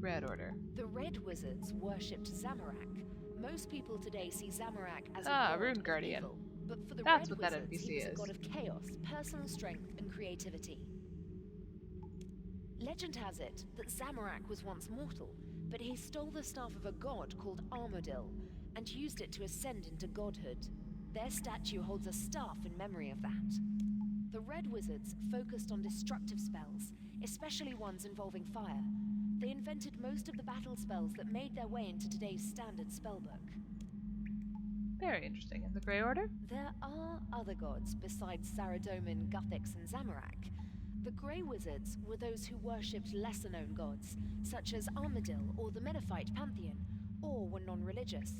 Red Order? The red wizards worshipped Zamorak. Most people today see Zamorak as a god Rune of Guardian. evil, but for the That's red what that wizards, NPC he was is. a god of chaos, personal strength, and creativity. Legend has it that Zamorak was once mortal, but he stole the staff of a god called Armadil and used it to ascend into godhood. Their statue holds a staff in memory of that. The red wizards focused on destructive spells, especially ones involving fire. They invented most of the battle spells that made their way into today's standard spellbook. Very interesting. And the Grey Order? There are other gods besides Saradomin, Guthix, and Zamorak. The Grey Wizards were those who worshipped lesser-known gods, such as Armadil or the Menaphite pantheon, or were non-religious.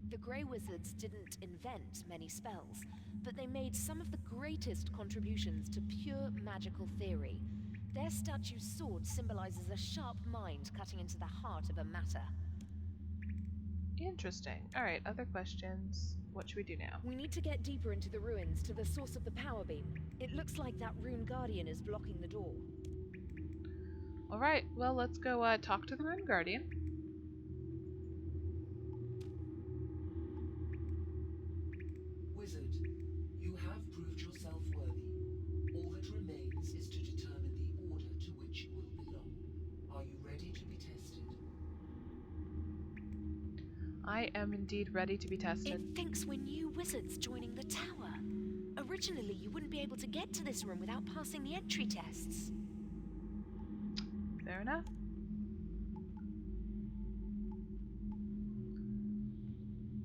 The Grey Wizards didn't invent many spells, but they made some of the greatest contributions to pure magical theory. Their statue's sword symbolizes a sharp mind cutting into the heart of a matter. Interesting. Alright, other questions. What should we do now? We need to get deeper into the ruins to the source of the power beam. It looks like that rune guardian is blocking the door. Alright, well, let's go talk to the Rune Guardian. Wizard, you have proved yourself worthy. All that remains is to determine the order to which you will belong. Are you ready to be tested? I am indeed ready to be tested. It thinks we're new wizards joining the tower. Originally, you wouldn't be able to get to this room without passing the entry tests. Fair enough.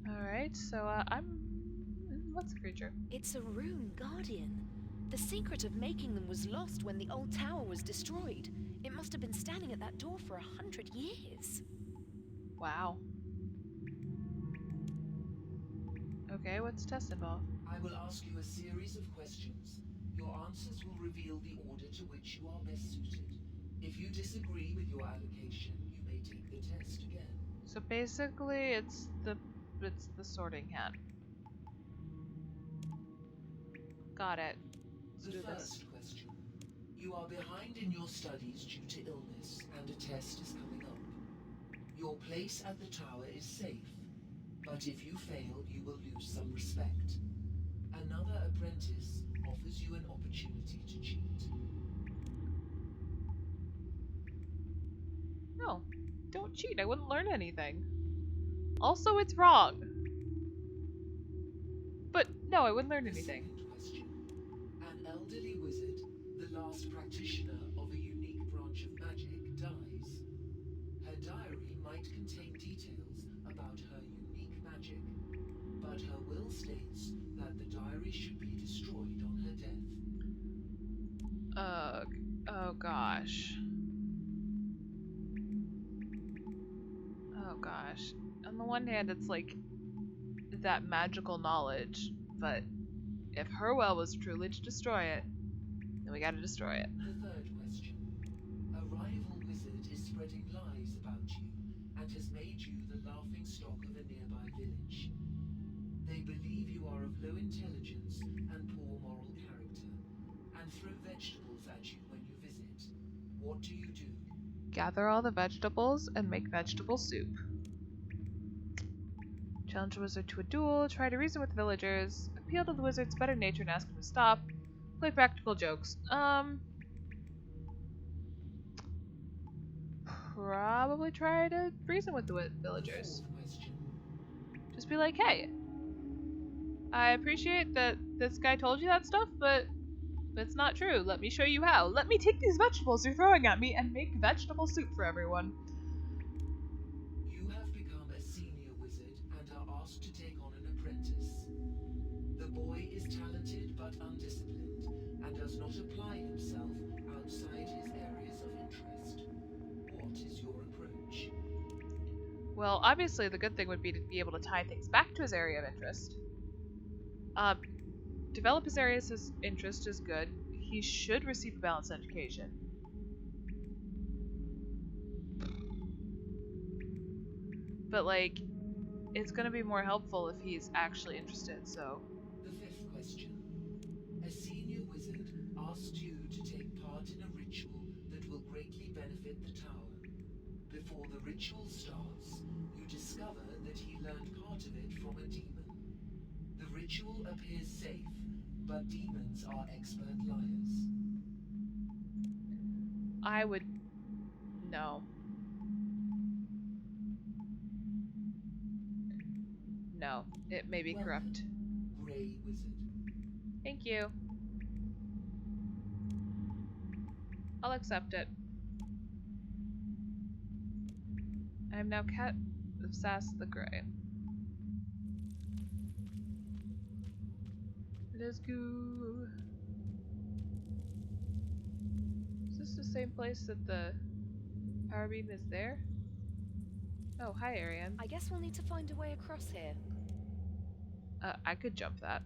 Alright, so what's the creature? It's a rune guardian. The secret of making them was lost when the old tower was destroyed. It must have been standing at that door for 100 years. Wow. Okay, what's the test involve? I will ask you a series of questions. Your answers will reveal the order to which you are best suited. If you disagree with your allocation, you may take the test again. So basically, it's the sorting hat. Got it. Let's The do this. first question. You are behind in your studies due to illness, and a test is coming up. Your place at the tower is safe, but if you fail, you will lose some respect. Another apprentice offers you an opportunity to cheat. No, don't cheat. I wouldn't learn anything. Also, it's wrong. But no, I wouldn't learn The anything. second question. An elderly wizard, the last practitioner of a unique branch of magic, dies. Her diary might contain details about her unique magic, but her will states that the diary should be destroyed on her death. Oh gosh. Oh gosh. On the one hand, it's like that magical knowledge, but if her well was truly to destroy it, then we gotta destroy it. The third question. A rival wizard is spreading lies about you and has made you the laughing stock of a nearby village. They believe you are of low intelligence and poor moral character, and throw vegetables at you when you visit. What do you do? Gather all the vegetables and make vegetable soup. Challenge a wizard to a duel, try to reason with villagers, appeal to the wizard's better nature and ask him to stop, play practical jokes. Probably try to reason with the villagers. The fourth question. Just be like, hey, I appreciate that this guy told you that stuff, but it's not true. Let me show you how. Let me take these vegetables you're throwing at me and make vegetable soup for everyone. You have become a senior wizard and are asked to take on an apprentice. The boy is talented but undisciplined and does not apply himself outside his areas of interest. What is your approach? Well, obviously the good thing would be to be able to tie things back to his area of interest. Develop his areas of interest is good. He should receive a balanced education. But, like, it's gonna be more helpful if he's actually interested, so... The fifth question. A senior wizard asks you to take part in a ritual that will greatly benefit the tower. Before the ritual starts, you discover that he learned part of it from a demon. The ritual appears safe, but demons are expert liars. I would... no. No, it may be corrupt. Grey Wizard. Thank you. I'll accept it. I am now Cat of Sass the Grey. Let's go. Is this the same place that the power beam is there? Oh, hi, Ariane. I guess we'll need to find a way across here. I could jump that.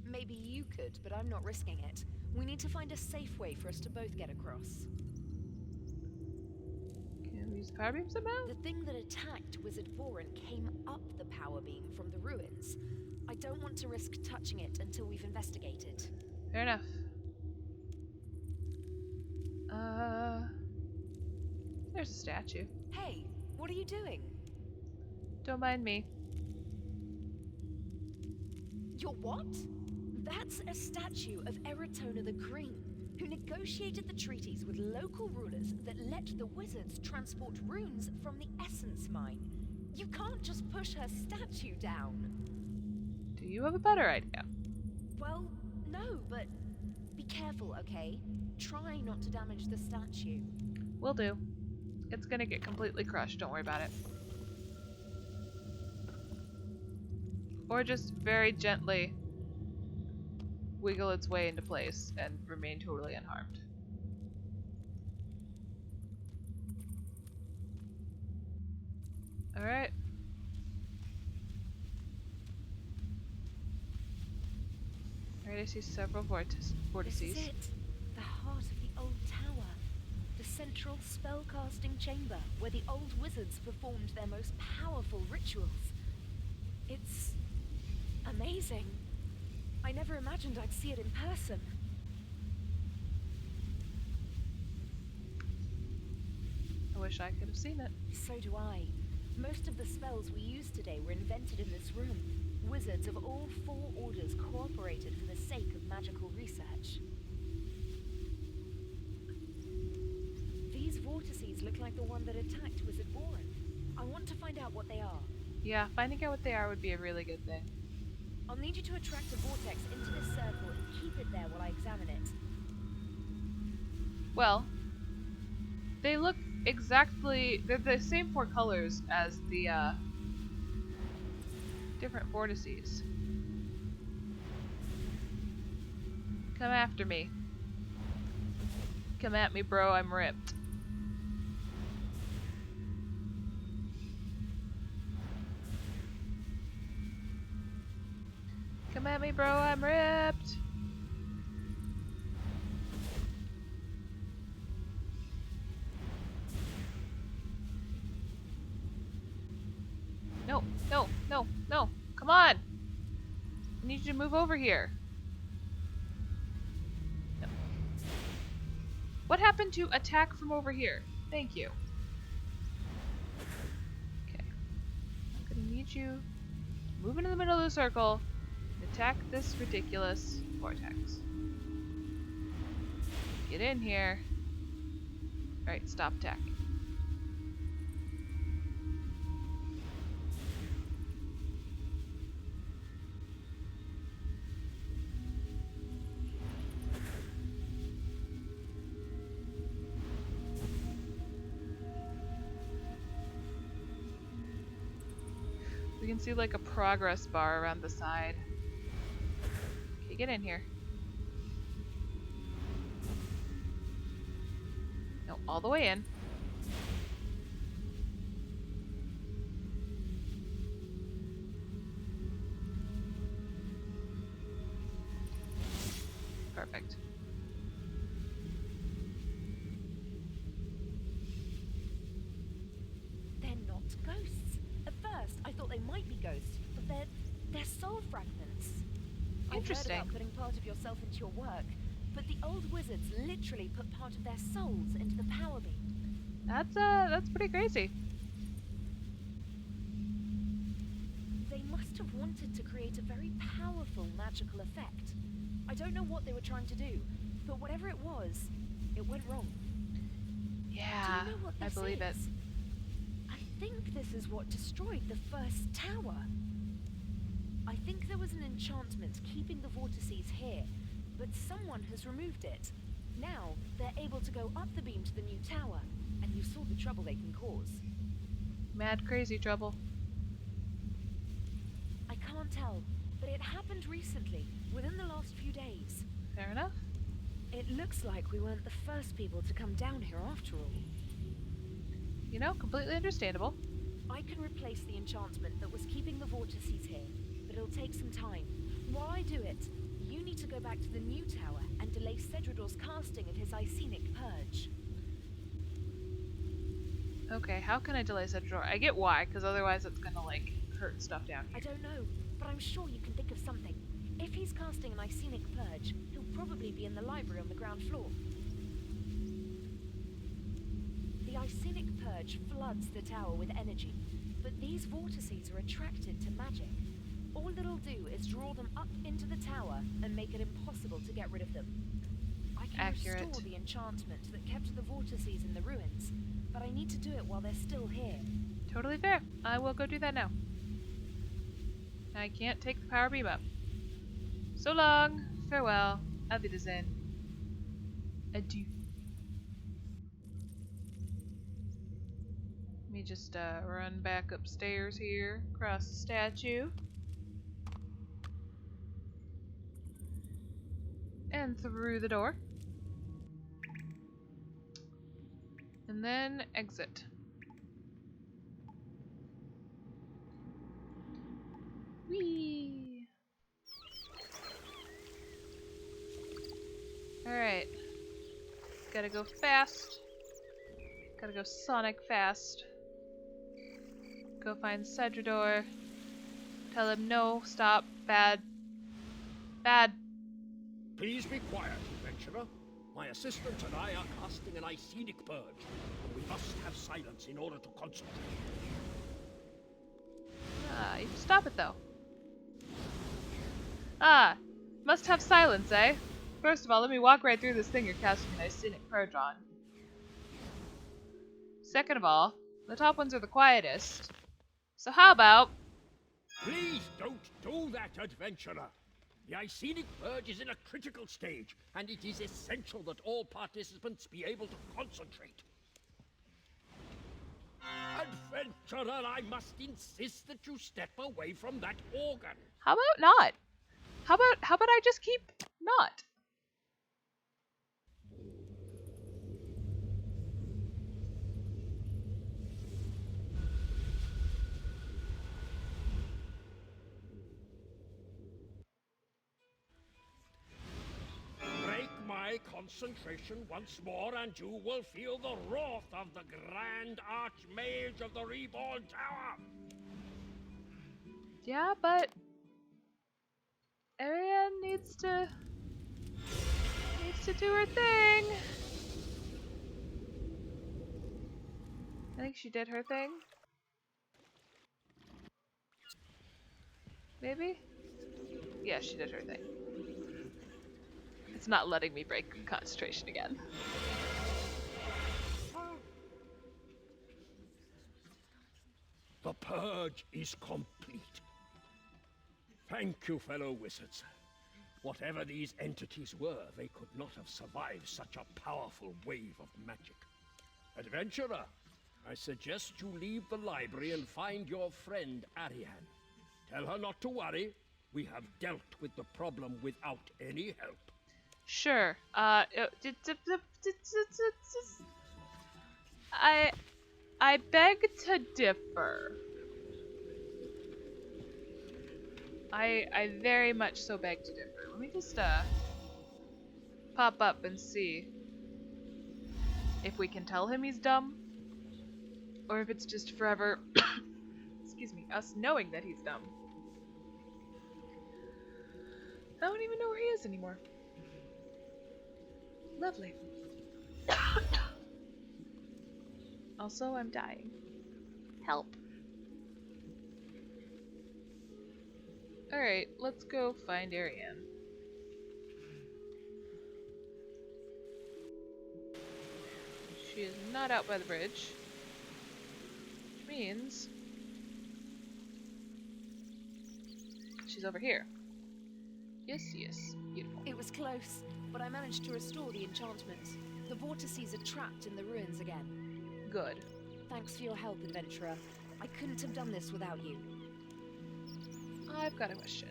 Maybe you could, but I'm not risking it. We need to find a safe way for us to both get across. Can we use the power beam somehow? The thing that attacked Wizard Boren came up the power beam from the ruins. I don't want to risk touching it until we've investigated. Fair enough. There's a statue. Hey, what are you doing? Don't mind me. You're what? That's a statue of Eratona the Green, who negotiated the treaties with local rulers that let the wizards transport runes from the Essence Mine. You can't just push her statue down. Do you have a better idea? Well, no, but be careful, okay? Try not to damage the statue. Will do. It's gonna get completely crushed, don't worry about it. Or just very gently wiggle its way into place and remain totally unharmed. Alright. Alright, I see several vortices. This is it. The heart of the old tower. The central spellcasting chamber where the old wizards performed their most powerful rituals. It's amazing. I never imagined I'd see it in person. I wish I could have seen it. So do I. Most of the spells we used today were invented in this room. Wizards of all 4 orders cooperated for the sake of magical research. These vortices look like the one that attacked Wizard Boren. I want to find out what they are. Yeah, finding out what they are would be a really good thing. I'll need you to attract a vortex into this circle and keep it there while I examine it. Well, they look exactly... they're the same 4 colors as the, different vortices. Come after me. Come at me, bro, I'm ripped. me, bro. I'm ripped. No, no, no, no. Come on. I need you to move over here. No. What happened to attack from over here? Thank you. Okay. I'm gonna need you to move into the middle of the circle and attack this ridiculous vortex. Get in here. Alright, stop attack. We can see like a progress bar around the side. Okay, get in here. No, all the way in. Perfect. They're not ghosts. At first, I thought they might be ghosts, but they're soul fragments. Interesting. I've heard about putting part of yourself into your work, but the old wizards literally put part of their souls into the power beam. That's pretty crazy. They must have wanted to create a very powerful magical effect. I don't know what they were trying to do, but whatever it was, it went wrong. Yeah, Do you know what this I believe it. is? I think this is what destroyed the first tower. I think there was an enchantment keeping the vortices here, but someone has removed it. Now, they're able to go up the beam to the new tower, and you saw the trouble they can cause. Mad crazy trouble. I can't tell, but it happened recently, within the last few days. Fair enough. It looks like we weren't the first people to come down here after all. You know, completely understandable. I can replace the enchantment that was keeping the vortices here, but it'll take some time. While I do it, you need to go back to the new tower and delay Cedridor's casting of his Icenic Purge. Okay, how can I delay Cedridor? I get why, because otherwise it's gonna, like, hurt stuff down here. I don't know, but I'm sure you can think of something. If he's casting an Icenic Purge, he'll probably be in the library on the ground floor. The Icenic Purge floods the tower with energy, but these vortices are attracted to magic. All it'll do is draw them up into the tower and make it impossible to get rid of them. I can restore the enchantment that kept the vortices in the ruins, but I need to do it while they're still here. Totally fair. I will go do that now. I can't take the power beam up. So long. Farewell. Auf Wiedersehen. Adieu. Let me just run back upstairs here, across the statue. And through the door. And then exit. Whee! Alright. Gotta go fast. Gotta go Sonic fast. Go find Cedridor. Tell him no, stop, bad. Bad. Please be quiet, adventurer. My assistant and I are casting an Icenic Purge, and we must have silence in order to concentrate. Ah, you stop it though. Ah, must have silence, eh? First of all, let me walk right through this thing you're casting an Icenic Purge on. Second of all, the top ones are the quietest. So how about... Please don't do that, adventurer. The Icenic Purge is in a critical stage, and it is essential that all participants be able to concentrate. Adventurer, I must insist that you step away from that organ. How about not? How about I just keep not? Apply concentration once more, and you will feel the wrath of the Grand Archmage of the Reborn Tower! Yeah, but Ariane needs to do her thing. I think she did her thing. Maybe? Yeah, she did her thing. It's not letting me break concentration again. The purge is complete. Thank you, fellow wizards. Whatever these entities were, they could not have survived such a powerful wave of magic. Adventurer, I suggest you leave the library and find your friend Ariane. Tell her not to worry. We have dealt with the problem without any help. Sure. I beg to differ. I very much so beg to differ. Let me just pop up and see if we can tell him he's dumb, or if it's just forever excuse me, us knowing that he's dumb. I don't even know where he is anymore. Lovely. Also, I'm dying. Help. Alright, let's go find Ariane. She is not out by the bridge. Which means she's over here. Yes, yes. Beautiful. It was close, but I managed to restore the enchantment. The vortices are trapped in the ruins again. Good. Thanks for your help, adventurer. I couldn't have done this without you. I've got a question.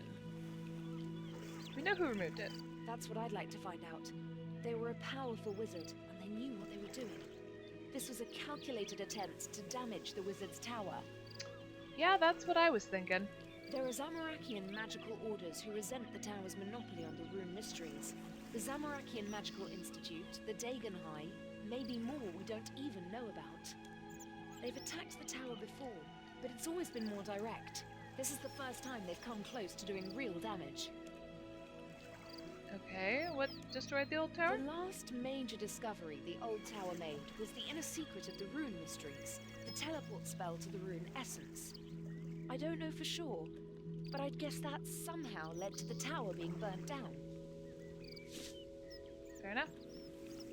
We know who removed it. That's what I'd like to find out. They were a powerful wizard, and they knew what they were doing. This was a calculated attempt to damage the wizard's tower. Yeah, that's what I was thinking. There are Zamarakian magical orders who resent the tower's monopoly on the rune mysteries. The Zamarakian Magical Institute, the Dagon High, maybe more we don't even know about. They've attacked the tower before, but it's always been more direct. This is the first time they've come close to doing real damage. Okay, what destroyed the old tower? The last major discovery the old tower made was the inner secret of the rune mysteries, the teleport spell to the rune essence. I don't know for sure, but I'd guess that somehow led to the tower being burnt down. Fair enough.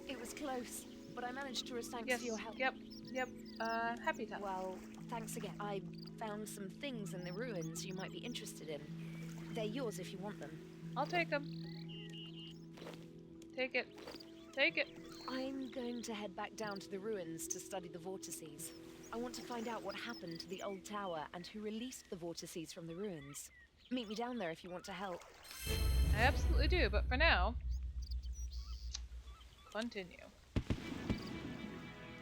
It was close, but I managed to thanks Yes, for your help. Yep. Happy to. Well, thanks again. I found some things in the ruins you might be interested in. They're yours if you want them. I'll take them. Take it. Take it. I'm going to head back down to the ruins to study the vortices. I want to find out what happened to the old tower and who released the vortices from the ruins. Meet me down there if you want to help. I absolutely do, but for now, continue.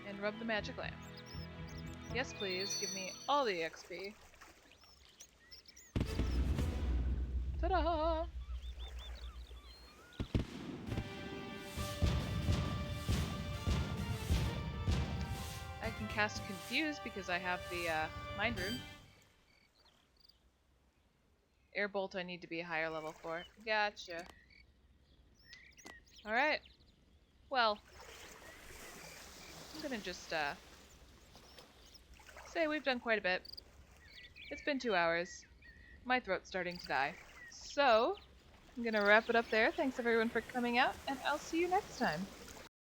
And rub the magic lamp. Yes, please, give me all the XP. Ta-da! I can cast Confuse because I have the Mind Rune. Airbolt I need to be a higher level for. Gotcha. Alright. Well, I'm gonna just say we've done quite a bit. It's been 2 hours. My throat's starting to die. So, I'm gonna wrap it up there. Thanks everyone for coming out, and I'll see you next time.